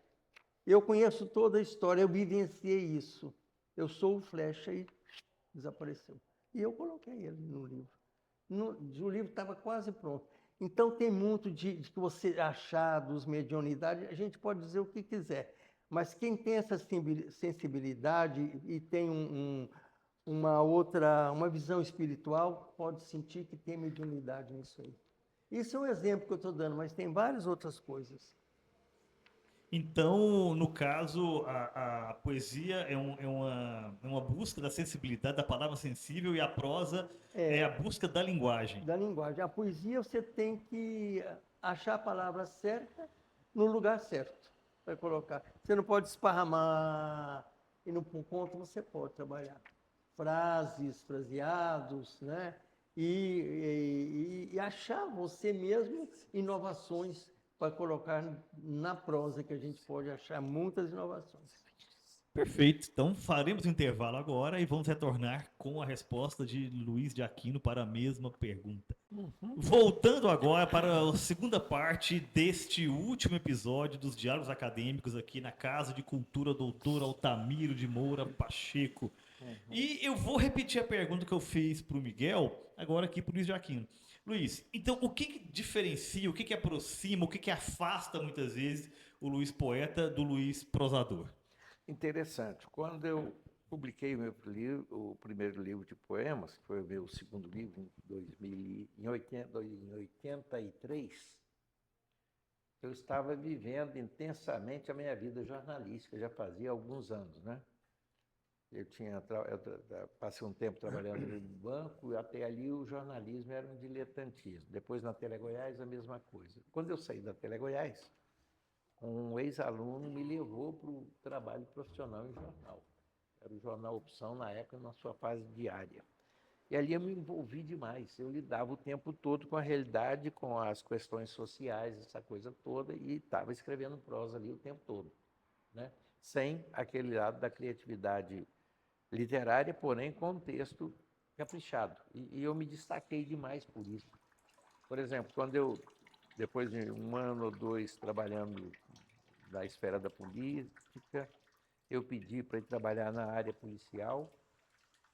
[SPEAKER 3] Eu conheço toda a história, eu vivenciei isso. Eu sou o Flecha e desapareceu. E eu coloquei ele no livro. O livro estava quase pronto. Então, tem muito de que você achar dos mediunidades, a gente pode dizer o que quiser. Mas quem tem essa sensibilidade e tem uma visão espiritual, pode sentir que tem mediunidade nisso aí. Isso é um exemplo que eu estou dando, mas tem várias outras coisas.
[SPEAKER 1] Então, no caso, a poesia é uma busca da sensibilidade, da palavra sensível, e a prosa é a busca da linguagem.
[SPEAKER 3] Da linguagem. A poesia você tem que achar a palavra certa no lugar certo para colocar. Você não pode esparramar, e no conto você pode trabalhar frases, fraseados, né? E achar você mesmo inovações para colocar na prosa, que a gente pode achar muitas inovações.
[SPEAKER 1] Perfeito. Então, faremos um intervalo agora e vamos retornar com a resposta de Luiz de Aquino para a mesma pergunta. Voltando agora para a segunda parte deste último episódio dos Diálogos Acadêmicos aqui na Casa de Cultura Doutor Altamiro de Moura Pacheco. E eu vou repetir a pergunta que eu fiz para o Miguel, agora aqui para o Luiz de Aquino. Luiz, então o que diferencia, o que aproxima, o que afasta muitas vezes o Luiz poeta do Luiz prosador?
[SPEAKER 2] Interessante. Quando eu publiquei o primeiro livro de poemas, que foi o meu segundo livro, em 83, eu estava vivendo intensamente a minha vida jornalística, já fazia alguns anos, né? Eu passei um tempo trabalhando no banco, e até ali o jornalismo era um diletantismo. Depois, na Tele Goiás, a mesma coisa. Quando eu saí da Tele Goiás, um ex-aluno me levou para o trabalho profissional em jornal. Era o Jornal Opção, na época, na sua fase diária. E ali eu me envolvi demais. Eu lidava o tempo todo com a realidade, com as questões sociais, essa coisa toda, e estava escrevendo prosa ali o tempo todo, né? Sem aquele lado da criatividade literária, porém com um texto caprichado. E eu me destaquei demais por isso. Por exemplo, quando eu, depois de um ano ou dois trabalhando na esfera da política, eu pedi para ir trabalhar na área policial,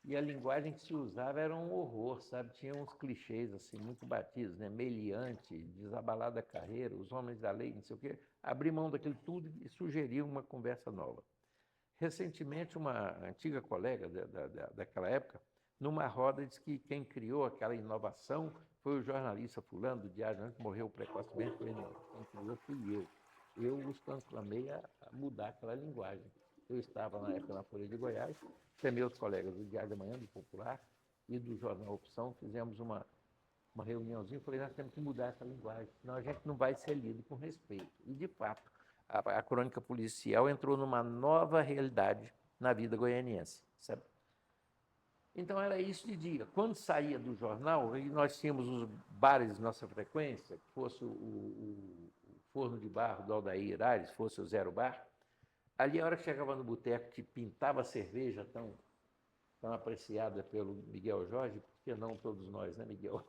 [SPEAKER 2] e a linguagem que se usava era um horror, sabe? Tinha uns clichês assim, muito batidos, né? Meliante, desabalada carreira, os homens da lei, não sei o quê. Abri mão daquilo tudo e sugeri uma conversa nova. Recentemente, uma antiga colega daquela época, numa roda, disse que quem criou aquela inovação foi o jornalista fulano do Diário, que morreu precocemente. Eu falei, não, quem criou fui eu. Eu os conclamei a mudar aquela linguagem. Eu estava, na época, na Folha de Goiás, chamei os colegas do Diário da Manhã, do Popular, e do Jornal Opção, fizemos uma reuniãozinha, falei, nós temos que mudar essa linguagem, senão a gente não vai ser lido com respeito. E, de fato, a crônica policial entrou numa nova realidade na vida goianiense, sabe? Então, era isso de dia. Quando saía do jornal, e nós tínhamos os bares de nossa frequência, que fosse o Forno de Barro do Aldair Aires, fosse o Zero Bar, ali, a hora que chegava no boteco, que pintava a cerveja tão apreciada pelo Miguel Jorge, porque não todos nós, né, Miguel?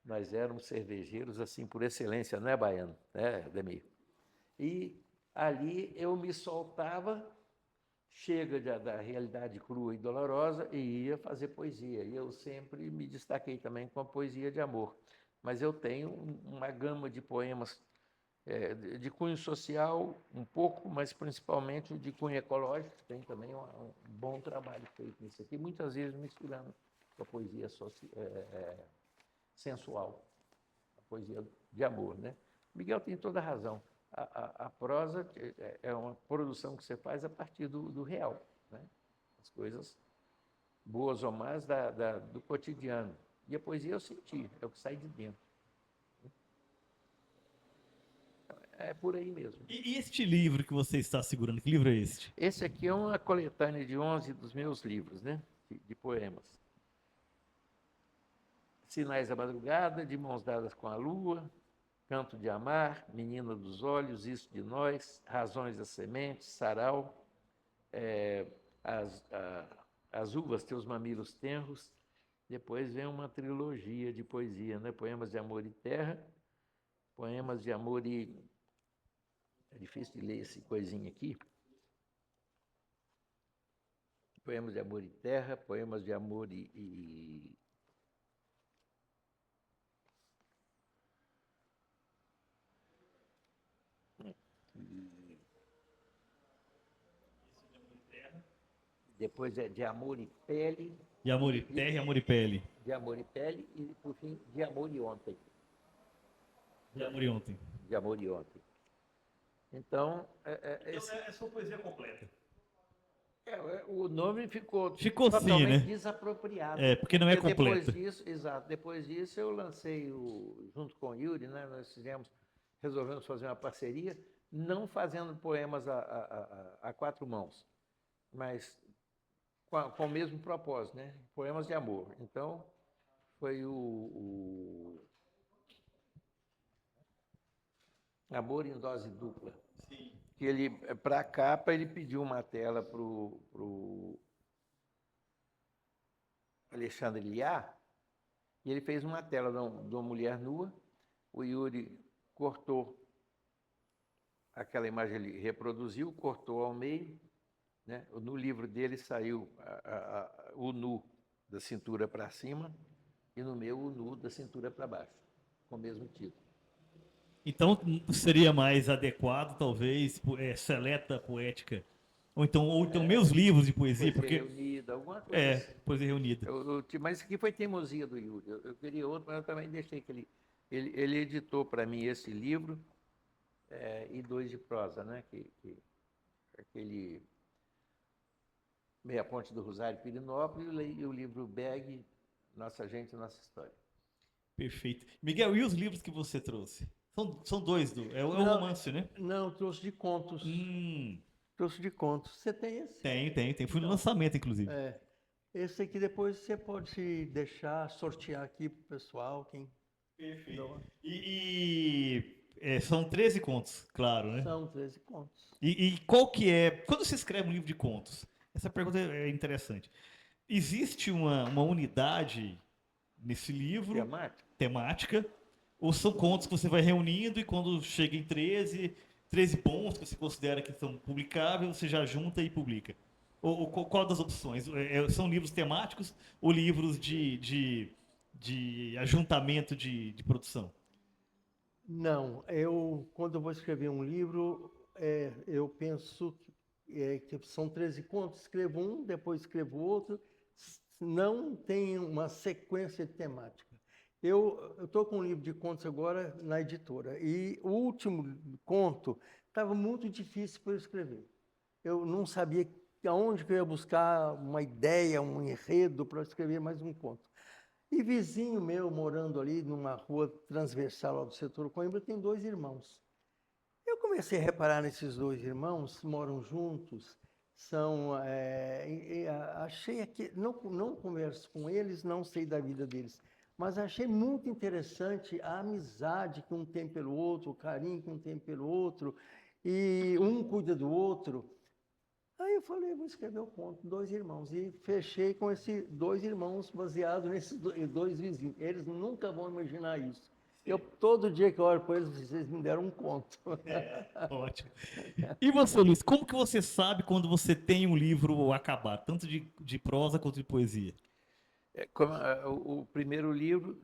[SPEAKER 2] Nós éramos cervejeiros, assim, por excelência, não é, baiano? É, Demir? E ali eu me soltava, chega da realidade crua e dolorosa, e ia fazer poesia. E eu sempre me destaquei também com a poesia de amor. Mas eu tenho uma gama de poemas de cunho social, um pouco, mas principalmente de cunho ecológico. Tem também um bom trabalho feito nisso aqui, muitas vezes misturando com a poesia sensual, a poesia de amor, né? Miguel tem toda a razão. A prosa é uma produção que você faz a partir do real, né? As coisas boas ou más do cotidiano. E a poesia eu senti, é o que sai de dentro. É por aí mesmo.
[SPEAKER 1] E este livro que você está segurando, que livro é este?
[SPEAKER 2] Esse aqui é uma coletânea de 11 dos meus livros, né? De poemas. Sinais da Madrugada, De Mãos Dadas com a Lua, Canto de Amar, Menina dos Olhos, Isso de Nós, Razões da Semente, Sarau, as Uvas, Teus Mamilos Tenros. Depois vem uma trilogia de poesia, né? Poemas de Amor e Terra, Poemas de Amor e... É difícil de ler esse coisinho aqui. Poemas de Amor e Terra, Poemas de Amor e... Depois é De Amor e Pele.
[SPEAKER 1] De Amor e Terra e Amor e Pele.
[SPEAKER 2] De Amor e Pele e, por fim, De Amor e Ontem.
[SPEAKER 1] De Amor e Ontem.
[SPEAKER 2] De Amor e Ontem. Então,
[SPEAKER 1] É sua poesia completa.
[SPEAKER 2] o nome ficou
[SPEAKER 1] Ficou
[SPEAKER 2] totalmente
[SPEAKER 1] assim, né?
[SPEAKER 2] desapropriado.
[SPEAKER 1] É, porque não é
[SPEAKER 2] Depois
[SPEAKER 1] completa.
[SPEAKER 2] disso, exato, depois disso eu lancei, junto com o Yuri, né, nós resolvemos fazer uma parceria, não fazendo poemas a quatro mãos, mas com o mesmo propósito, né? Poemas de amor. Então, foi o Amor em Dose Dupla.
[SPEAKER 1] Sim.
[SPEAKER 2] Que ele, para a capa, ele pediu uma tela para o Alexandre Liar, e ele fez uma tela de uma mulher nua. O Yuri cortou aquela imagem, ele reproduziu, cortou ao meio, né? No livro dele saiu o nu da cintura para cima e no meu o nu da cintura para baixo, com o mesmo título.
[SPEAKER 1] Então seria mais adequado, talvez, Seleta Poética. Ou então meus livros de poesia, porque.
[SPEAKER 2] Reunida, alguma coisa assim.
[SPEAKER 1] Poesia reunida.
[SPEAKER 2] Mas isso aqui foi teimosia do Yuri. Eu queria outro, mas eu também deixei que ele editou para mim esse livro e dois de prosa, né? Aquele Meia Ponte do Rosário, Pirinópolis, e o livro Beg, Nossa Gente, Nossa História.
[SPEAKER 1] Perfeito. Miguel, e os livros que você trouxe? São dois, é o romance, né?
[SPEAKER 3] Não, trouxe de contos. Trouxe de contos. Você tem esse?
[SPEAKER 1] Tem. Fui no lançamento, inclusive.
[SPEAKER 3] Esse aqui depois você pode deixar, sortear aqui para o pessoal.
[SPEAKER 1] Perfeito. São 13 contos, claro, né?
[SPEAKER 3] São 13 contos.
[SPEAKER 1] E qual que é... Quando você escreve um livro de contos, essa pergunta é interessante. Existe uma unidade nesse livro... Temática. Ou são contos que você vai reunindo e quando chega em 13 pontos que você considera que são publicáveis, você já junta e publica? Ou qual das opções? São livros temáticos ou livros de ajuntamento de produção?
[SPEAKER 3] Não, quando eu vou escrever um livro, eu penso que são 13 contos, escrevo um, depois escrevo outro, não tem uma sequência temática. Eu estou com um livro de contos agora na editora, e o último conto estava muito difícil para eu escrever. Eu não sabia aonde que eu ia buscar uma ideia, um enredo para escrever mais um conto. E vizinho meu, morando ali numa rua transversal lá do setor Coimbra, tem 2 irmãos. Eu comecei a reparar nesses 2 irmãos, moram juntos, achei que, não converso com eles, não sei da vida deles, mas achei muito interessante a amizade que um tem pelo outro, o carinho que um tem pelo outro, e um cuida do outro. Aí eu falei, vou escrever o conto, 2 irmãos, e fechei com esses 2 irmãos baseado nesses 2 vizinhos. Eles nunca vão imaginar isso. Todo dia que eu olho para eles, vocês me deram um conto.
[SPEAKER 1] Ótimo. E você, Luiz, como que você sabe quando você tem um livro acabado, tanto de prosa quanto de poesia?
[SPEAKER 2] O primeiro livro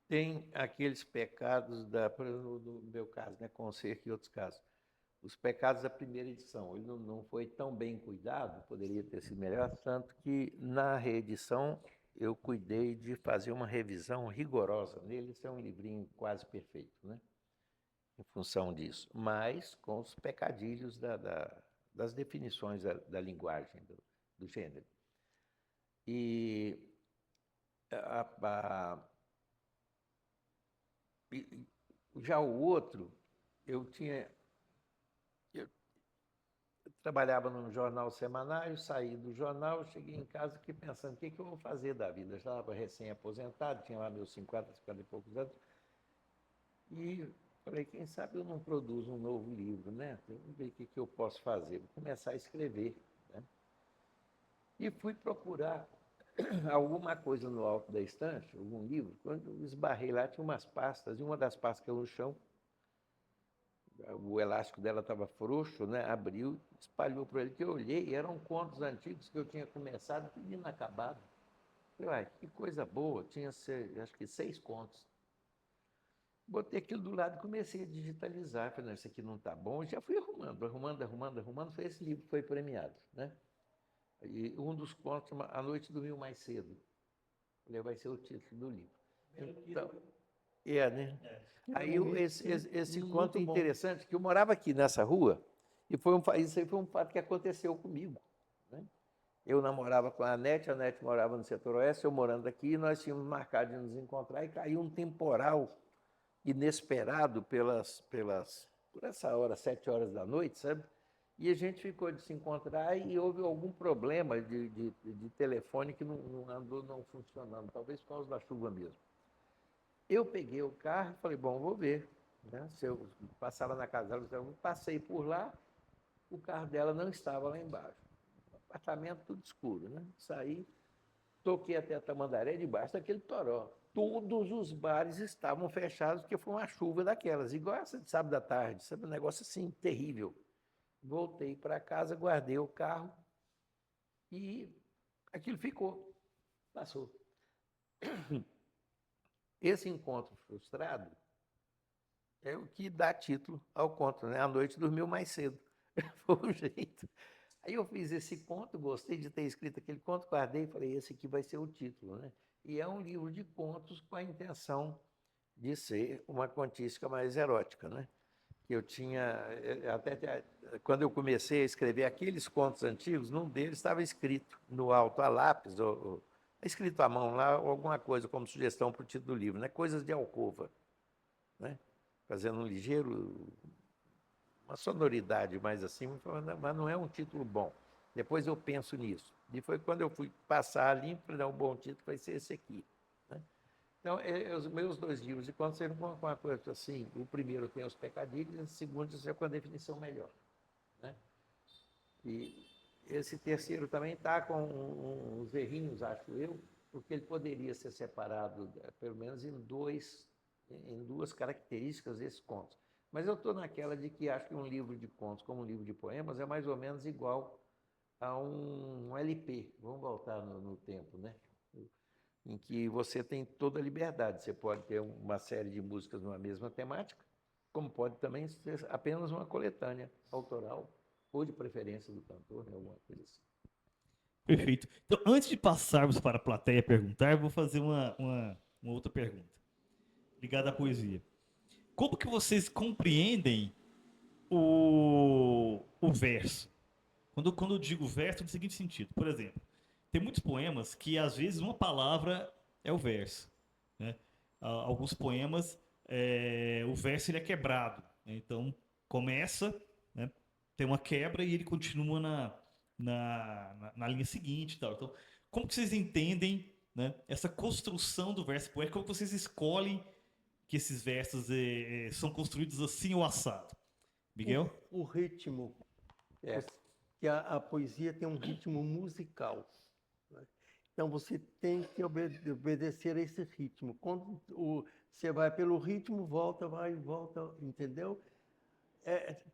[SPEAKER 2] tem aqueles pecados, no meu caso, né, com o Cerco e outros casos, os pecados da primeira edição. Ele não foi tão bem cuidado, poderia ter sido melhor, tanto que na reedição eu cuidei de fazer uma revisão rigorosa nele. Isso é um livrinho quase perfeito, né? em função disso, mas com os pecadilhos das definições da linguagem, do gênero. E, a- a- e já o outro, eu trabalhava num jornal semanário, saí do jornal, cheguei em casa, fiquei pensando, o que eu vou fazer da vida? Eu já estava recém-aposentado, tinha lá meus 50 e poucos anos, e falei, quem sabe eu não produzo um novo livro, né? Vamos ver o que eu posso fazer. Vou começar a escrever, né? E fui procurar alguma coisa no alto da estante, algum livro. Quando eu esbarrei lá, tinha umas pastas, e uma das pastas caiu no chão, o elástico dela estava frouxo, né? Abriu, espalhou para ele, que eu olhei, eram contos antigos que eu tinha começado, tudo inacabado. Falei, uai, que coisa boa, tinha, acho que 6 contos. Botei aquilo do lado e comecei a digitalizar. Falei, não, isso aqui não está bom. E já fui arrumando. Foi esse livro que foi premiado, né? E um dos contos chama A Noite Dormiu Mais Cedo. Falei, vai ser o título do livro. Então, né? Aí esse conto é interessante, que eu morava aqui nessa rua, e isso aí foi um fato que aconteceu comigo, né? Eu namorava com a Nete morava no setor oeste, eu morando aqui, e nós tínhamos marcado de nos encontrar, e caiu um temporal inesperado por essa hora, 7 horas da noite, sabe? E a gente ficou de se encontrar e houve algum problema de telefone que não andou não funcionando, talvez por causa da chuva mesmo. Eu peguei o carro e falei, bom, vou ver, né? Se eu passava na casa dela, eu passei por lá, o carro dela não estava lá embaixo. O apartamento tudo escuro, né? Saí, toquei até a Tamandaré, debaixo daquele toró. Todos os bares estavam fechados porque foi uma chuva daquelas, igual essa de sábado à tarde, sabe? Um negócio assim, terrível. Voltei para casa, guardei o carro e aquilo ficou, passou. Esse encontro frustrado é o que dá título ao conto, né? A Noite Dormiu Mais Cedo. Foi o jeito. Aí eu fiz esse conto, gostei de ter escrito aquele conto, guardei e falei, esse aqui vai ser o título, né? E é um livro de contos com a intenção de ser uma contística mais erótica, né? Eu tinha, quando eu comecei a escrever aqueles contos antigos, num deles estava escrito no alto a lápis, escrito à mão lá, alguma coisa como sugestão para o título do livro, né? Coisas de alcova, né? Fazendo um ligeiro, uma sonoridade mais assim, mas não é um título bom. Depois eu penso nisso. E foi quando eu fui passar ali, falei, não, um bom título vai ser esse aqui, né? Então, os meus 2 livros de contos serão com uma coisa assim, o primeiro tem os pecadilhos, o segundo é com a definição melhor, né? E esse terceiro também está com uns errinhos, acho eu, porque ele poderia ser separado, pelo menos em duas características desses contos. Mas eu estou naquela de que acho que um livro de contos, como um livro de poemas, é mais ou menos igual a um LP. Vamos voltar no tempo, né? Em que você tem toda a liberdade. Você pode ter uma série de músicas numa mesma temática, como pode também ser apenas uma coletânea autoral, ou de preferência do cantor, né? Alguma coisa assim.
[SPEAKER 1] Perfeito. Então, antes de passarmos para a plateia perguntar, eu vou fazer uma outra pergunta, ligada à poesia. Como que vocês compreendem o verso? Quando eu digo verso, no seguinte sentido. Por exemplo, tem muitos poemas que, às vezes, uma palavra é o verso, né? Alguns poemas, o verso ele é quebrado, né? Então, começa, né? Tem uma quebra e ele continua na linha seguinte e tal. Então, como que vocês entendem, né, essa construção do verso poético? Como vocês escolhem que esses versos são construídos assim ou assado? Miguel?
[SPEAKER 3] O ritmo,
[SPEAKER 2] É,
[SPEAKER 3] que a poesia tem um ritmo musical, né? Então você tem que obedecer a esse ritmo. Quando você vai pelo ritmo, volta, vai e volta, entendeu?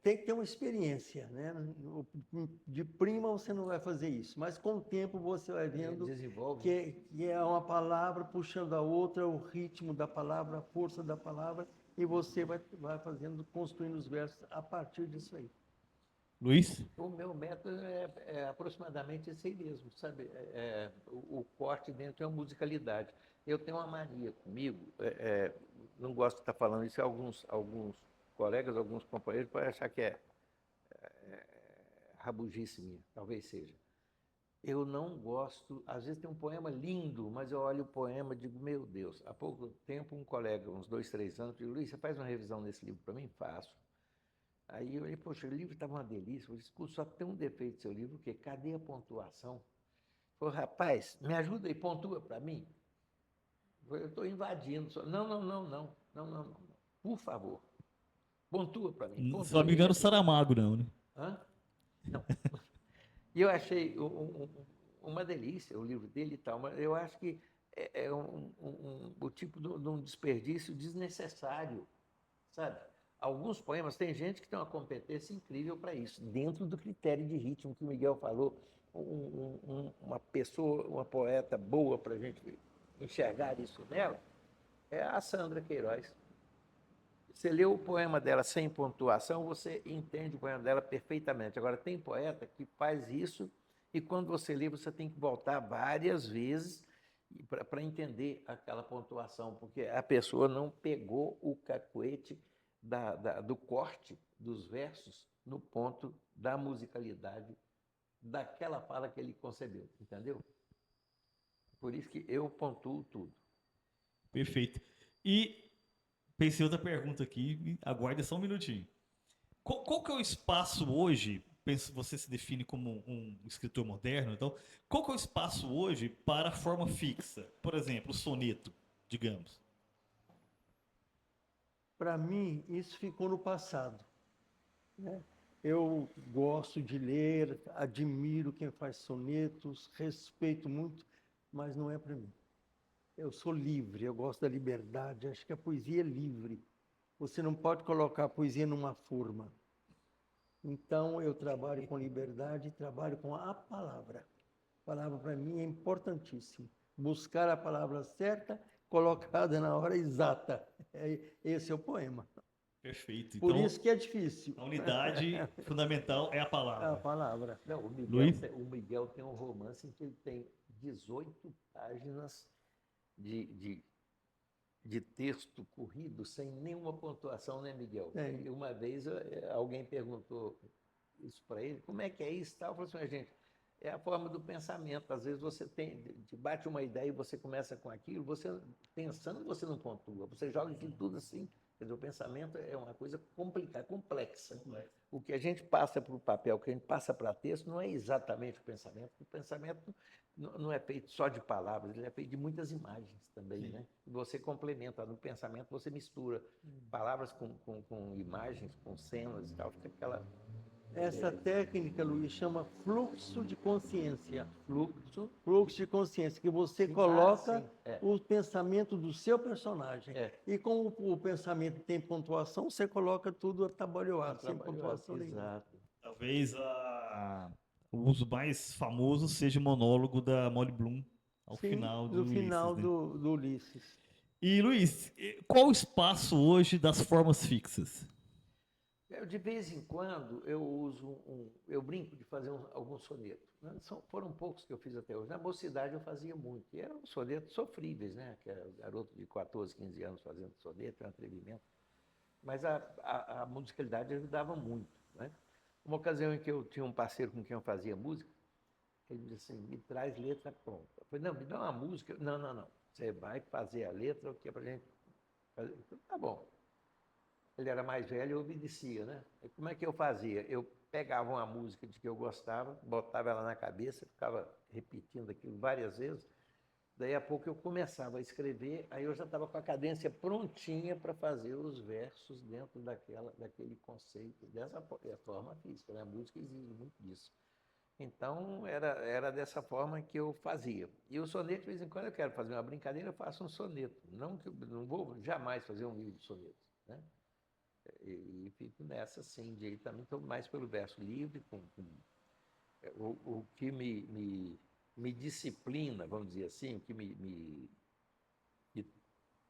[SPEAKER 3] Tem que ter uma experiência, né? De prima você não vai fazer isso, mas com o tempo você vai vendo
[SPEAKER 2] desenvolve.
[SPEAKER 3] que é uma palavra puxando a outra, o ritmo da palavra, a força da palavra, e você vai fazendo, construindo os versos a partir disso aí.
[SPEAKER 1] Luiz?
[SPEAKER 2] O meu método é aproximadamente esse aí mesmo, sabe? O corte dentro é uma musicalidade. Eu tenho uma mania comigo, não gosto de estar falando isso, alguns colegas, alguns companheiros podem achar que é rabugice minha, talvez seja. Eu não gosto, às vezes tem um poema lindo, mas eu olho o poema e digo, meu Deus, há pouco tempo um colega, uns 2, 3 anos, disse, Luiz, você faz uma revisão desse livro para mim? Faço. Aí eu falei, poxa, o livro estava uma delícia. Eu disse, só tem um defeito seu livro, que cadê a pontuação? Falei, rapaz, me ajuda aí, pontua para mim. Eu estou invadindo. Não, não, não, não, não, não, não. Por favor, pontua para mim.
[SPEAKER 1] Se não
[SPEAKER 2] Pontua.
[SPEAKER 1] me engano, Saramago, não, né?
[SPEAKER 2] Hã? Não. E eu achei uma delícia o livro dele e tal, mas eu acho que é o tipo de um desperdício desnecessário, sabe? Alguns poemas, tem gente que tem uma competência incrível para isso, dentro do critério de ritmo que o Miguel falou, uma pessoa, uma poeta boa para a gente enxergar isso nela, é a Sandra Queiroz. Você lê o poema dela sem pontuação, você entende o poema dela perfeitamente. Agora, tem poeta que faz isso e quando você lê, você tem que voltar várias vezes para entender aquela pontuação, porque a pessoa não pegou o cacuete do corte dos versos no ponto da musicalidade daquela fala que ele concebeu, entendeu? Por isso que eu pontuo tudo.
[SPEAKER 1] Perfeito. E pensei outra pergunta aqui, aguarde só um minutinho. Qual que é o espaço hoje? Penso você se define como um escritor moderno, então, qual que é o espaço hoje para a forma fixa? Por exemplo, o soneto, digamos.
[SPEAKER 3] Para mim, isso ficou no passado, né? Eu gosto de ler, admiro quem faz sonetos, respeito muito, mas não é para mim. Eu sou livre, eu gosto da liberdade, acho que a poesia é livre. Você não pode colocar a poesia numa forma. Então, eu trabalho com liberdade e trabalho com a palavra. A palavra, para mim, é importantíssimo. Buscar a palavra certa, colocada na hora exata. Esse é o poema.
[SPEAKER 1] Perfeito.
[SPEAKER 3] Por
[SPEAKER 1] Então,
[SPEAKER 3] isso que é difícil.
[SPEAKER 1] a unidade fundamental é a
[SPEAKER 3] A
[SPEAKER 1] palavra.
[SPEAKER 3] palavra.
[SPEAKER 2] Não,
[SPEAKER 1] Luiz?
[SPEAKER 2] o Miguel tem um romance em que ele tem 18 páginas de texto corrido sem nenhuma pontuação, né, Miguel?
[SPEAKER 3] Tem.
[SPEAKER 2] E uma vez alguém perguntou isso para ele, como é que é isso? Tal? Eu falei assim, gente, é a forma do pensamento. Às vezes você te bate uma ideia e você começa com aquilo, você pensando, você não pontua, você joga aquilo tudo assim. Quer dizer, o pensamento é uma coisa complicada, complexa. O que a gente passa para o papel, o que a gente passa para texto, não é exatamente o pensamento. O pensamento não é feito só de palavras, ele é feito de muitas imagens também, né? E você complementa. No pensamento, você mistura palavras com imagens, com cenas e tal, fica aquela...
[SPEAKER 3] Essa técnica, Luiz, chama fluxo de consciência.
[SPEAKER 2] Fluxo.
[SPEAKER 3] Fluxo de consciência, que você
[SPEAKER 2] Sim.
[SPEAKER 3] coloca
[SPEAKER 2] Sim. É.
[SPEAKER 3] o pensamento do seu personagem.
[SPEAKER 2] É.
[SPEAKER 3] E como o pensamento tem pontuação, você coloca tudo atabalhoado, sem pontuação nenhuma.
[SPEAKER 2] Exato.
[SPEAKER 1] Talvez o uso mais famoso seja o monólogo da Molly Bloom ao
[SPEAKER 3] Sim,
[SPEAKER 1] final do
[SPEAKER 3] no
[SPEAKER 1] Ulisses,
[SPEAKER 3] final
[SPEAKER 1] né?
[SPEAKER 3] do Ulisses.
[SPEAKER 1] E, Luiz, qual o espaço hoje das formas fixas?
[SPEAKER 2] De vez em quando eu uso eu brinco de fazer alguns sonetos, né? Foram poucos que eu fiz até hoje. Na mocidade eu fazia muito, e eram sonetos sofríveis, né? Que era garoto de 14, 15 anos fazendo soneto, é um atrevimento. Mas a musicalidade ajudava muito, né? Uma ocasião em que eu tinha um parceiro com quem eu fazia música, ele disse assim, me traz letra pronta. Eu falei, não, me dá uma música. Não, não, não. Você vai fazer a letra, o que é pra gente fazer? Tá bom. Ele era mais velho, eu obedecia, né? E como é que eu fazia? Eu pegava uma música de que eu gostava, botava ela na cabeça, ficava repetindo aquilo várias vezes. Daí a pouco eu começava a escrever, aí eu já estava com a cadência prontinha para fazer os versos dentro daquele conceito, dessa forma física, né? A música exige muito disso. Então, era dessa forma que eu fazia. E o soneto, de vez em quando, eu quero fazer uma brincadeira, eu faço um soneto. Não que eu não vou jamais fazer um livro de sonetos, né? E fico nessa, assim, também estou mais pelo verso livre, o que me disciplina, vamos dizer assim, o que que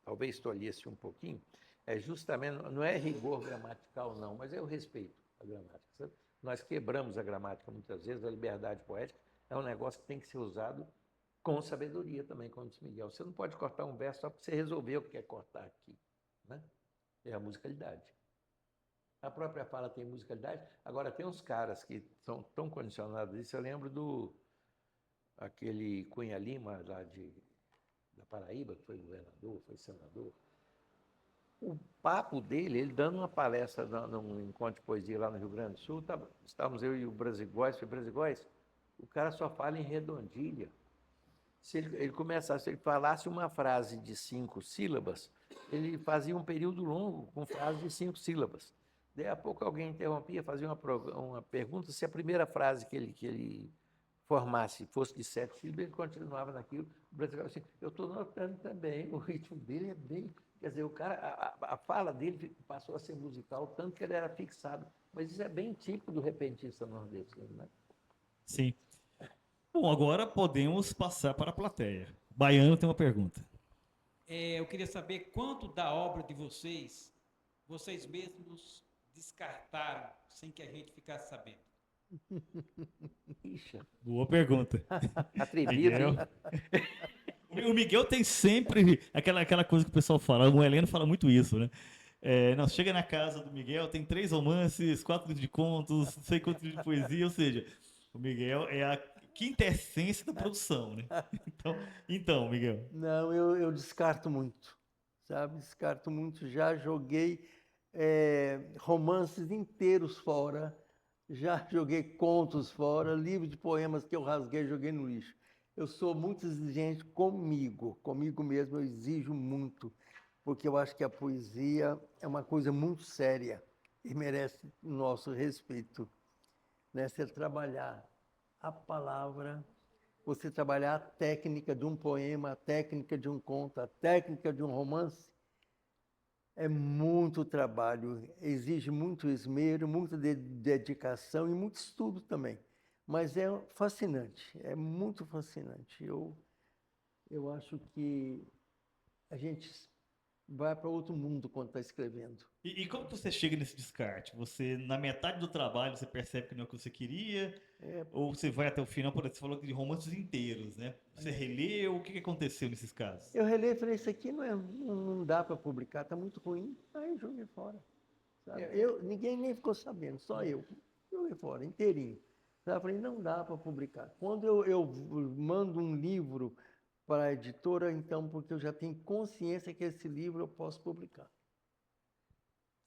[SPEAKER 2] talvez tolhesse um pouquinho, é justamente, não é rigor gramatical, não, mas é o respeito à gramática. Sabe? Nós quebramos a gramática muitas vezes, a liberdade poética é um negócio que tem que ser usado com sabedoria também, como disse Miguel. Você não pode cortar um verso só porque você resolveu que quer cortar aqui, né? É a musicalidade. A própria fala tem musicalidade. Agora, tem uns caras que são tão condicionados a isso. Eu lembro aquele Cunha Lima, da Paraíba, que foi governador, foi senador. O papo dele, ele dando uma palestra num encontro de poesia lá no Rio Grande do Sul, estávamos eu e o Brasigóis, o cara só fala em redondilha. Se ele falasse uma frase de 5 sílabas, ele fazia um período longo com frase de 5 sílabas. Daí a pouco alguém interrompia, fazia uma pergunta, se a primeira frase que ele formasse fosse de 7 sílabas, ele continuava naquilo. O brasileiro assim, eu estou notando também, o ritmo dele é bem... Quer dizer, o cara, a fala dele passou a ser musical, tanto que ele era fixado. Mas isso é bem típico do repentista nordestino, né?
[SPEAKER 1] Sim. Bom, agora podemos passar para a plateia. Baiano tem uma pergunta.
[SPEAKER 4] Eu queria saber quanto da obra de vocês mesmos descartaram sem que a gente ficasse sabendo.
[SPEAKER 2] Ixi,
[SPEAKER 1] Boa pergunta.
[SPEAKER 2] atrevido, hein?
[SPEAKER 1] O Miguel tem sempre aquela coisa que o pessoal fala. O Heleno fala muito isso, né? Nós chega na casa do Miguel, tem 3 romances, 4 livros de contos, não sei quantos livros de poesia, ou seja, o Miguel é a quintessência da produção, né? Então, Miguel.
[SPEAKER 3] Não, eu descarto muito, sabe? Descarto muito. Já joguei romances inteiros fora, já joguei contos fora, livros de poemas que eu rasguei, joguei no lixo. Eu sou muito exigente comigo mesmo, eu exijo muito, porque eu acho que a poesia é uma coisa muito séria e merece o nosso respeito, né? Você trabalhar a palavra, você trabalhar a técnica de um poema, a técnica de um conto, a técnica de um romance, é muito trabalho, exige muito esmero, muita dedicação e muito estudo também. Mas é fascinante, é muito fascinante. Eu acho que a gente vai para outro mundo quando está escrevendo.
[SPEAKER 1] E como que você chega nesse descarte? Você, na metade do trabalho, você percebe que não é o que você queria? Ou você vai até o final? Por exemplo, você falou de romances inteiros, né? Você releu? O que aconteceu nesses casos?
[SPEAKER 3] Eu relei e falei, isso aqui não dá para publicar, está muito ruim. Aí joguei fora. Sabe? Ninguém nem ficou sabendo, só eu. Joguei fora, inteirinho. Eu falei, não dá para publicar. Quando eu mando um livro para a editora, então, porque eu já tenho consciência que esse livro eu posso publicar.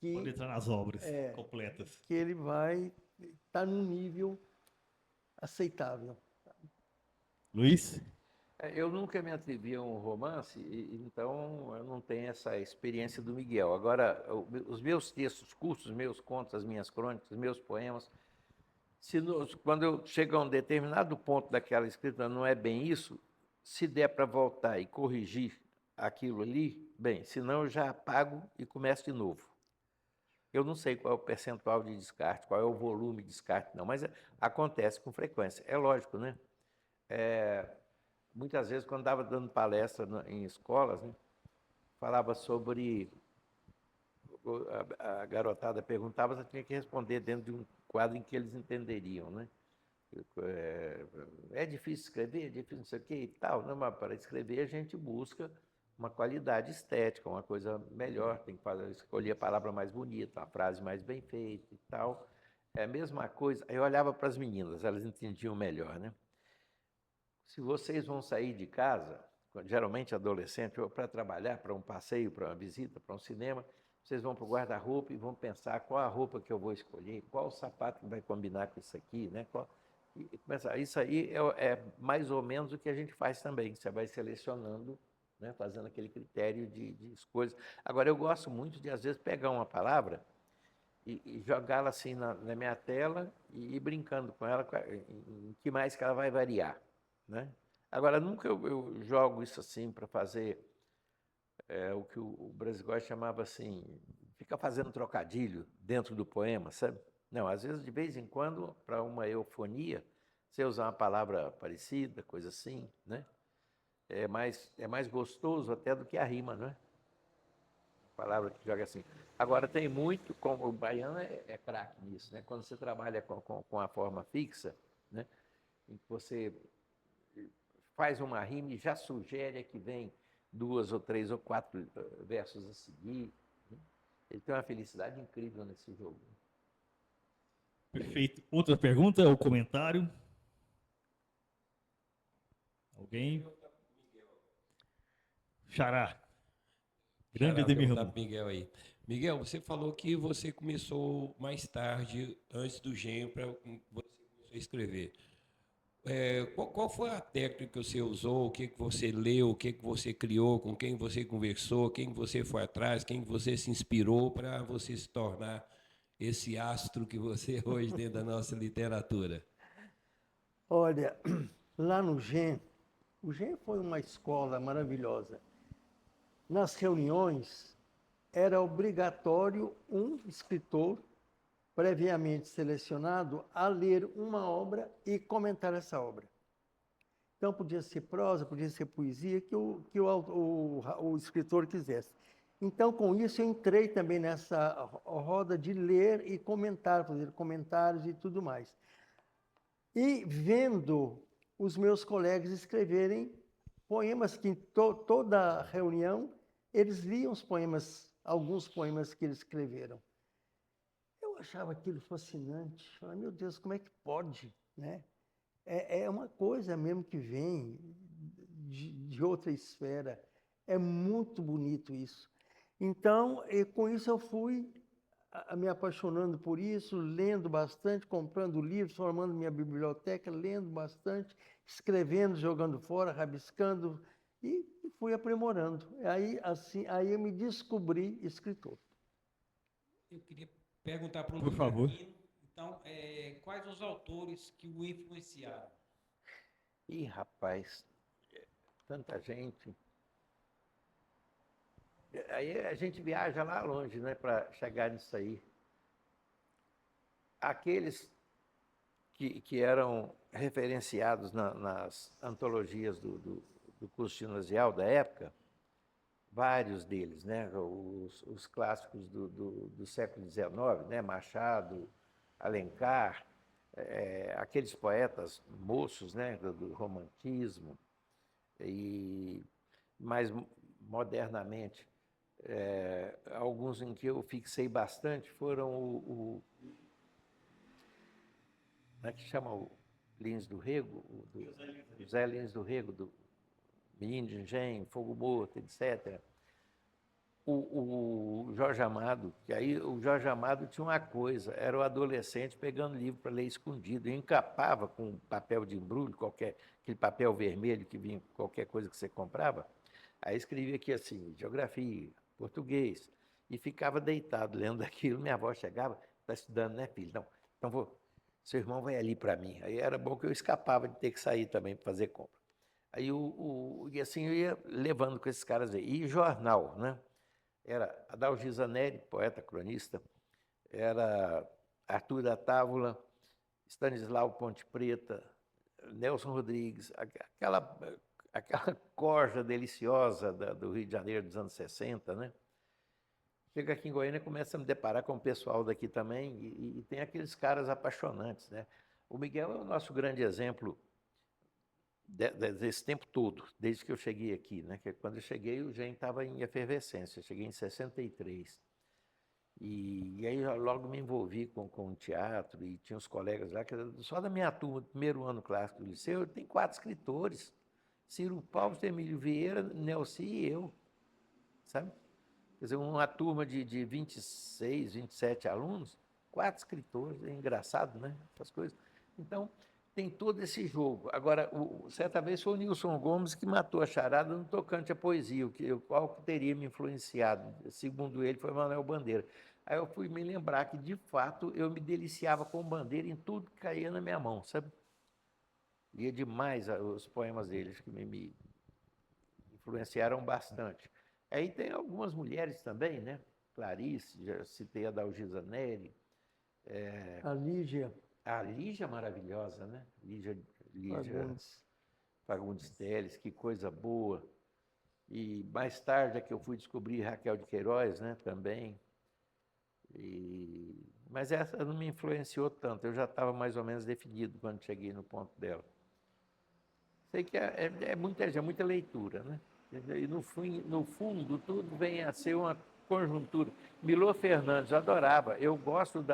[SPEAKER 1] Pode entrar nas obras completas.
[SPEAKER 3] Que ele vai estar num nível aceitável.
[SPEAKER 1] Luiz?
[SPEAKER 2] Eu nunca me atrevi a um romance, então eu não tenho essa experiência do Miguel. Agora, os meus textos curtos, os meus contos, as minhas crônicas, os meus poemas, quando eu chego a um determinado ponto daquela escrita, não é bem isso, se der para voltar e corrigir aquilo ali, bem, senão eu já apago e começo de novo. Eu não sei qual é o percentual de descarte, qual é o volume de descarte, não, mas acontece com frequência. É lógico, né? Muitas vezes, quando estava dando palestra em escolas, né, falava sobre... A garotada perguntava, você tinha que responder dentro de um quadro em que eles entenderiam, né? É difícil escrever, é difícil não sei o quê e tal. Não, mas para escrever a gente busca uma qualidade estética, uma coisa melhor, tem que escolher a palavra mais bonita, a frase mais bem feita e tal. É a mesma coisa. Aí eu olhava para as meninas, elas entendiam melhor, né? Se vocês vão sair de casa, geralmente adolescente, para trabalhar, para um passeio, para uma visita, para um cinema, vocês vão para o guarda-roupa e vão pensar qual a roupa que eu vou escolher, qual o sapato que vai combinar com isso aqui, né? Isso aí é mais ou menos o que a gente faz também. Você vai selecionando, né? Fazendo aquele critério de escolhas. Agora, eu gosto muito de, às vezes, pegar uma palavra e jogá-la assim na minha tela e ir brincando com ela, em que mais que ela vai variar, né? Agora, nunca eu jogo isso assim para fazer o que o Brasil chamava assim, fica fazendo trocadilho dentro do poema, sabe? Não, às vezes, de vez em quando, para uma eufonia, você usar uma palavra parecida, coisa assim, né? É mais gostoso até do que a rima, não é? Palavra que joga assim. Agora, tem muito, como o baiano é craque nisso, né? Quando você trabalha com a forma fixa, né? Em que você faz uma rima e já sugere que vem 2 ou 3 ou 4 versos a seguir. Ele tem uma felicidade incrível nesse jogo.
[SPEAKER 1] Perfeito. Outra pergunta ou comentário? Alguém? Xará. Grande
[SPEAKER 5] Xará,
[SPEAKER 1] Ademir
[SPEAKER 5] perguntar
[SPEAKER 1] Ramon.
[SPEAKER 5] para Miguel aí. Miguel, você falou que você começou mais tarde, antes do Genro, para você começou a escrever. Qual foi a técnica que você usou? O que você leu? O que você criou? Com quem você conversou? Quem você foi atrás? Quem você se inspirou para você se tornar esse astro que você é hoje dentro da nossa literatura?
[SPEAKER 3] Olha, lá no GEM, o GEM foi uma escola maravilhosa. Nas reuniões, era obrigatório um escritor previamente selecionado a ler uma obra e comentar essa obra. Então, podia ser prosa, podia ser poesia, o escritor quisesse. Então, com isso, eu entrei também nessa roda de ler e comentar, fazer comentários e tudo mais. E vendo os meus colegas escreverem poemas que em toda reunião eles liam os poemas, alguns poemas que eles escreveram. Eu achava aquilo fascinante. Falei, meu Deus, como é que pode, né? É uma coisa mesmo que vem de outra esfera. É muito bonito isso. Então, com isso eu fui me apaixonando por isso, lendo bastante, comprando livros, formando minha biblioteca, lendo bastante, escrevendo, jogando fora, rabiscando, e fui aprimorando. Aí eu me descobri escritor.
[SPEAKER 4] Eu queria perguntar para o
[SPEAKER 1] Por favor.
[SPEAKER 4] Aquino, então, quais os autores que o influenciaram?
[SPEAKER 2] Ih, rapaz, tanta gente. Aí a gente viaja lá longe, né, para chegar nisso aí. Aqueles que eram referenciados nas antologias do curso ginasial da época, vários deles, né, os clássicos do século XIX, né, Machado, Alencar, aqueles poetas moços, né, do romantismo, e mais modernamente, alguns em que eu fixei bastante foram como é que chama o Lins do Rego? O Zé Lins do Rego, do Menino de Engenho, Fogo Morto, etc. O Jorge Amado, que aí o Jorge Amado tinha uma coisa, era o adolescente pegando livro para ler escondido, e encapava com papel de embrulho, aquele papel vermelho que vinha qualquer coisa que você comprava, aí escrevia aqui assim, geografia, português, e ficava deitado lendo aquilo. Minha avó chegava, está estudando, né, filho? Não, então seu irmão vai ali para mim. Aí era bom que eu escapava de ter que sair também para fazer compra. Aí e assim eu ia levando com esses caras aí. E jornal, né? Era Adalgisa Neri, poeta cronista, era Arthur da Távola, Stanislau Ponte Preta, Nelson Rodrigues, aquela corja deliciosa do Rio de Janeiro dos anos 60, né? Chega aqui em Goiânia, começa a me deparar com o pessoal daqui também, e tem aqueles caras apaixonantes, né? O Miguel é o nosso grande exemplo desse tempo todo, desde que eu cheguei aqui, né? Que quando eu cheguei, o GEM estava em efervescência. Eu cheguei em 63. E aí eu logo me envolvi com o teatro, e tinha uns colegas lá, que só da minha turma, do primeiro ano clássico do liceu, tem 4 escritores. Ciro Paulo, Emílio Vieira, Nelci e eu, sabe? Quer dizer, uma turma de 26, 27 alunos, 4 escritores, é engraçado, né? Essas coisas. Então, tem todo esse jogo. Agora, certa vez foi o Nilson Gomes que matou a charada no tocante à poesia, qual que teria me influenciado. Segundo ele, foi Manuel Bandeira. Aí eu fui me lembrar que, de fato, eu me deliciava com Bandeira em tudo que caía na minha mão, sabe? Lia demais os poemas deles, que me influenciaram bastante. Aí tem algumas mulheres também, né? Clarice, já citei a Dalgisa Neri.
[SPEAKER 3] A Lígia
[SPEAKER 2] A Lígia maravilhosa, né? Lígia
[SPEAKER 3] Fagundes.
[SPEAKER 2] Fagundes Telles, que coisa boa. E mais tarde é que eu fui descobrir Raquel de Queiroz, né? Também. Mas essa não me influenciou tanto, eu já estava mais ou menos definido quando cheguei no ponto dela. Sei que é muita leitura, né? E no fundo, tudo vem a ser conjuntura. Milor Fernandes, eu adorava. Eu gosto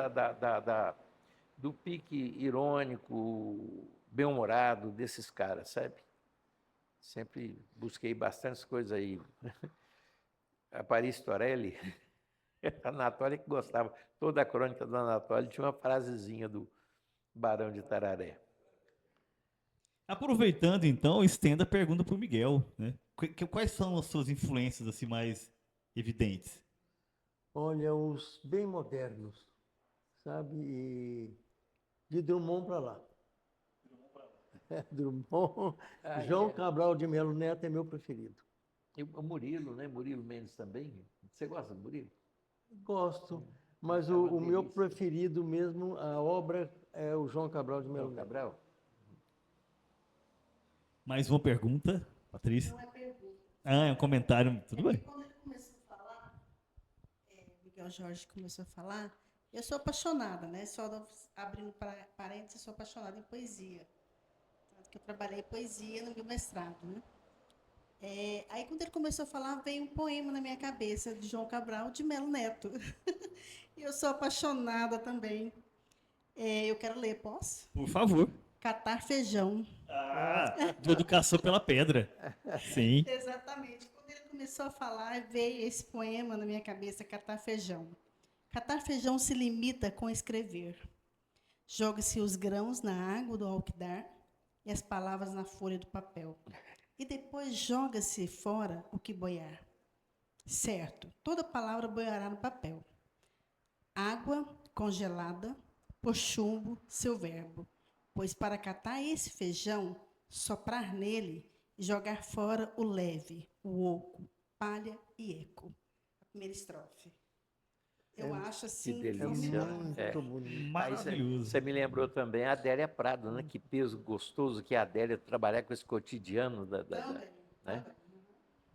[SPEAKER 2] do pique irônico, bem-humorado desses caras, sabe? Sempre busquei bastante coisas aí. A Paris Torelli, a Anatoly que gostava. Toda a crônica do Anatoly tinha uma frasezinha do Barão de Tararé.
[SPEAKER 1] Aproveitando, então, estenda a pergunta para o Miguel, né? Quais são as suas influências assim mais evidentes?
[SPEAKER 3] Olha, os bem modernos, sabe? E de Drummond para lá. Drummond, João Cabral de Melo Neto é meu preferido.
[SPEAKER 2] E o Murilo, né? Murilo Mendes também. Você gosta do Murilo?
[SPEAKER 3] Gosto, mas
[SPEAKER 2] É uma
[SPEAKER 3] o meu
[SPEAKER 2] delícia.
[SPEAKER 3] preferido mesmo, a obra, é o João Cabral de Melo
[SPEAKER 2] João
[SPEAKER 3] Neto.
[SPEAKER 2] Cabral?
[SPEAKER 1] Mais uma pergunta, Patrícia?
[SPEAKER 6] Não é pergunta.
[SPEAKER 1] Ah, é um comentário. Tudo bem.
[SPEAKER 6] Quando ele começou a falar, Miguel Jorge começou a falar, eu sou apaixonada, né? Abrindo parênteses, sou apaixonada em poesia. Tanto que eu trabalhei poesia no meu mestrado, né? Aí, quando ele começou a falar, veio um poema na minha cabeça de João Cabral de Melo Neto. E eu sou apaixonada também. Eu quero ler, posso?
[SPEAKER 1] Por favor.
[SPEAKER 6] Catar feijão.
[SPEAKER 1] Ah, de Educação pela Pedra. Sim.
[SPEAKER 6] Exatamente. Quando ele começou a falar, veio esse poema na minha cabeça, Catar feijão. Catar feijão se limita com escrever. Joga-se os grãos na água do alquidar e as palavras na folha do papel. E depois joga-se fora o que boiar. Certo, toda palavra boiará no papel. Água congelada, por chumbo, seu verbo. Pois para catar esse feijão, soprar nele e jogar fora o leve, o oco, palha e eco. A primeira estrofe. Eu acho assim
[SPEAKER 2] Que delícia.
[SPEAKER 3] Muito bonito.
[SPEAKER 2] Aí
[SPEAKER 1] Maravilhoso.
[SPEAKER 2] você me lembrou também a Adélia Prado, né? Que peso gostoso que é a Adélia trabalhar com esse cotidiano
[SPEAKER 6] Também.
[SPEAKER 2] né?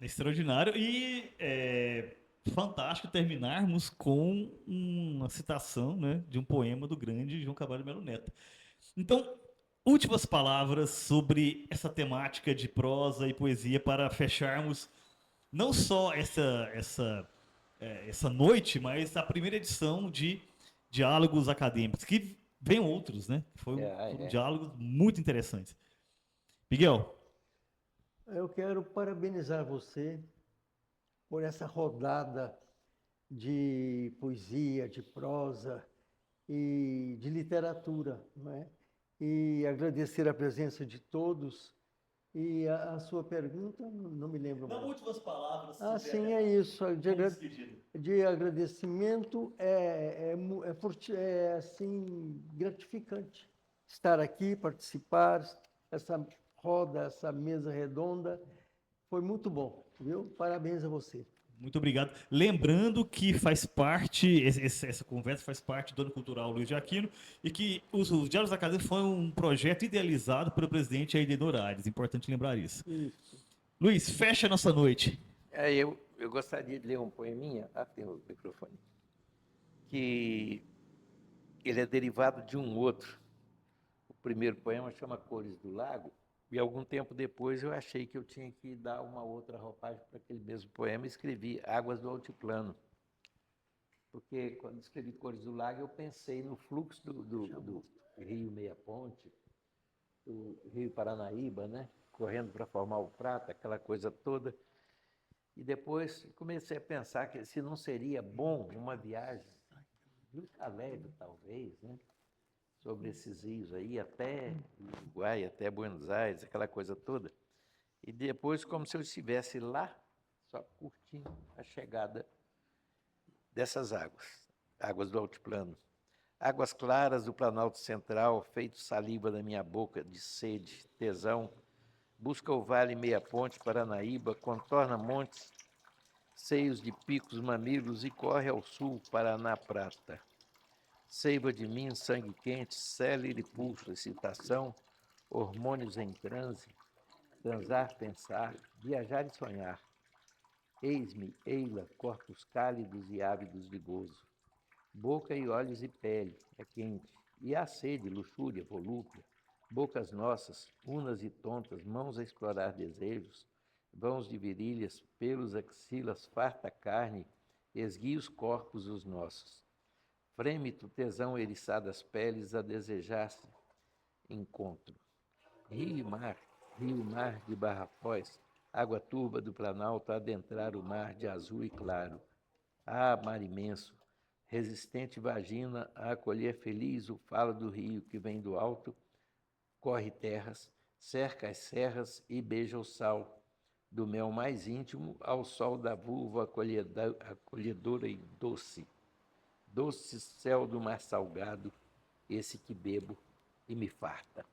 [SPEAKER 1] Extraordinário. E fantástico terminarmos com uma citação, né, de um poema do grande João Cabral de Melo Neto. Então, últimas palavras sobre essa temática de prosa e poesia para fecharmos não só essa noite, mas a primeira edição de Diálogos Acadêmicos, que vem outros, né? Foram diálogos muito interessantes. Miguel,
[SPEAKER 3] Eu quero parabenizar você por essa rodada de poesia, de prosa e de literatura, né? E agradecer a presença de todos. E a sua pergunta, não me lembro mais.
[SPEAKER 1] últimas palavras.
[SPEAKER 3] Sim, é isso. De agradecimento assim, gratificante estar aqui, participar, essa roda, essa mesa redonda. Foi muito bom, viu? Parabéns a você.
[SPEAKER 1] Muito obrigado. Lembrando que faz parte, essa conversa faz parte do Ano Cultural Luiz de Aquino e que os Diálogos Acadêmicos foi um projeto idealizado pelo presidente Aidenor Aires. Importante lembrar isso. Luiz, fecha a nossa noite.
[SPEAKER 2] Eu gostaria de ler um poeminha, tem o microfone, que ele é derivado de um outro. O primeiro poema chama Cores do Lago, e algum tempo depois eu achei que eu tinha que dar uma outra roupagem para aquele mesmo poema e escrevi Águas do Altiplano. Porque quando escrevi Cores do Lago, eu pensei no fluxo do Rio Meia Ponte, do Rio Paranaíba, né? Correndo para formar o Prata, aquela coisa toda. E depois comecei a pensar que se não seria bom uma viagem Rio Calébio, talvez, né? Sobre esses rios aí, até Uruguai, até Buenos Aires, aquela coisa toda. E depois, como se eu estivesse lá, só curtindo a chegada dessas águas do altiplano. Águas claras do Planalto Central, feito saliva da minha boca, de sede, tesão, busca o vale meia ponte, Paranaíba, contorna montes, seios de picos, mamilos e corre ao sul, Paraná Prata. Seiva de mim, sangue quente, célere pulso, excitação, hormônios em transe, transar, pensar, viajar e sonhar. Eis-me, ei-la, corpos cálidos e ávidos de gozo. Boca e olhos e pele, é quente, e há sede, luxúria, volúpia. Bocas nossas, unas e tontas, mãos a explorar desejos, vãos de virilhas, pelos axilas, farta carne, esguia os corpos os nossos. Frêmito tesão eriçadas peles a desejar-se encontro. Rio e mar de Barrafós, água turba do Planalto a adentrar o mar de azul e claro. Ah, mar imenso, resistente vagina a acolher feliz o falo do rio que vem do alto, corre terras, cerca as serras e beija o sal, do mel mais íntimo ao sol da vulva acolhedora e doce. Doce céu do mar salgado, esse que bebo e me farta.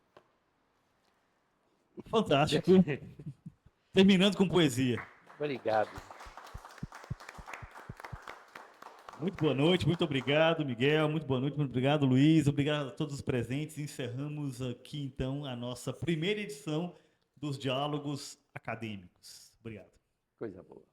[SPEAKER 1] Fantástico. Terminando com poesia.
[SPEAKER 2] Obrigado.
[SPEAKER 1] Muito boa noite, muito obrigado, Miguel. Muito boa noite, muito obrigado, Luiz. Obrigado a todos os presentes. Encerramos aqui, então, a nossa primeira edição dos Diálogos Acadêmicos. Obrigado.
[SPEAKER 2] Coisa boa.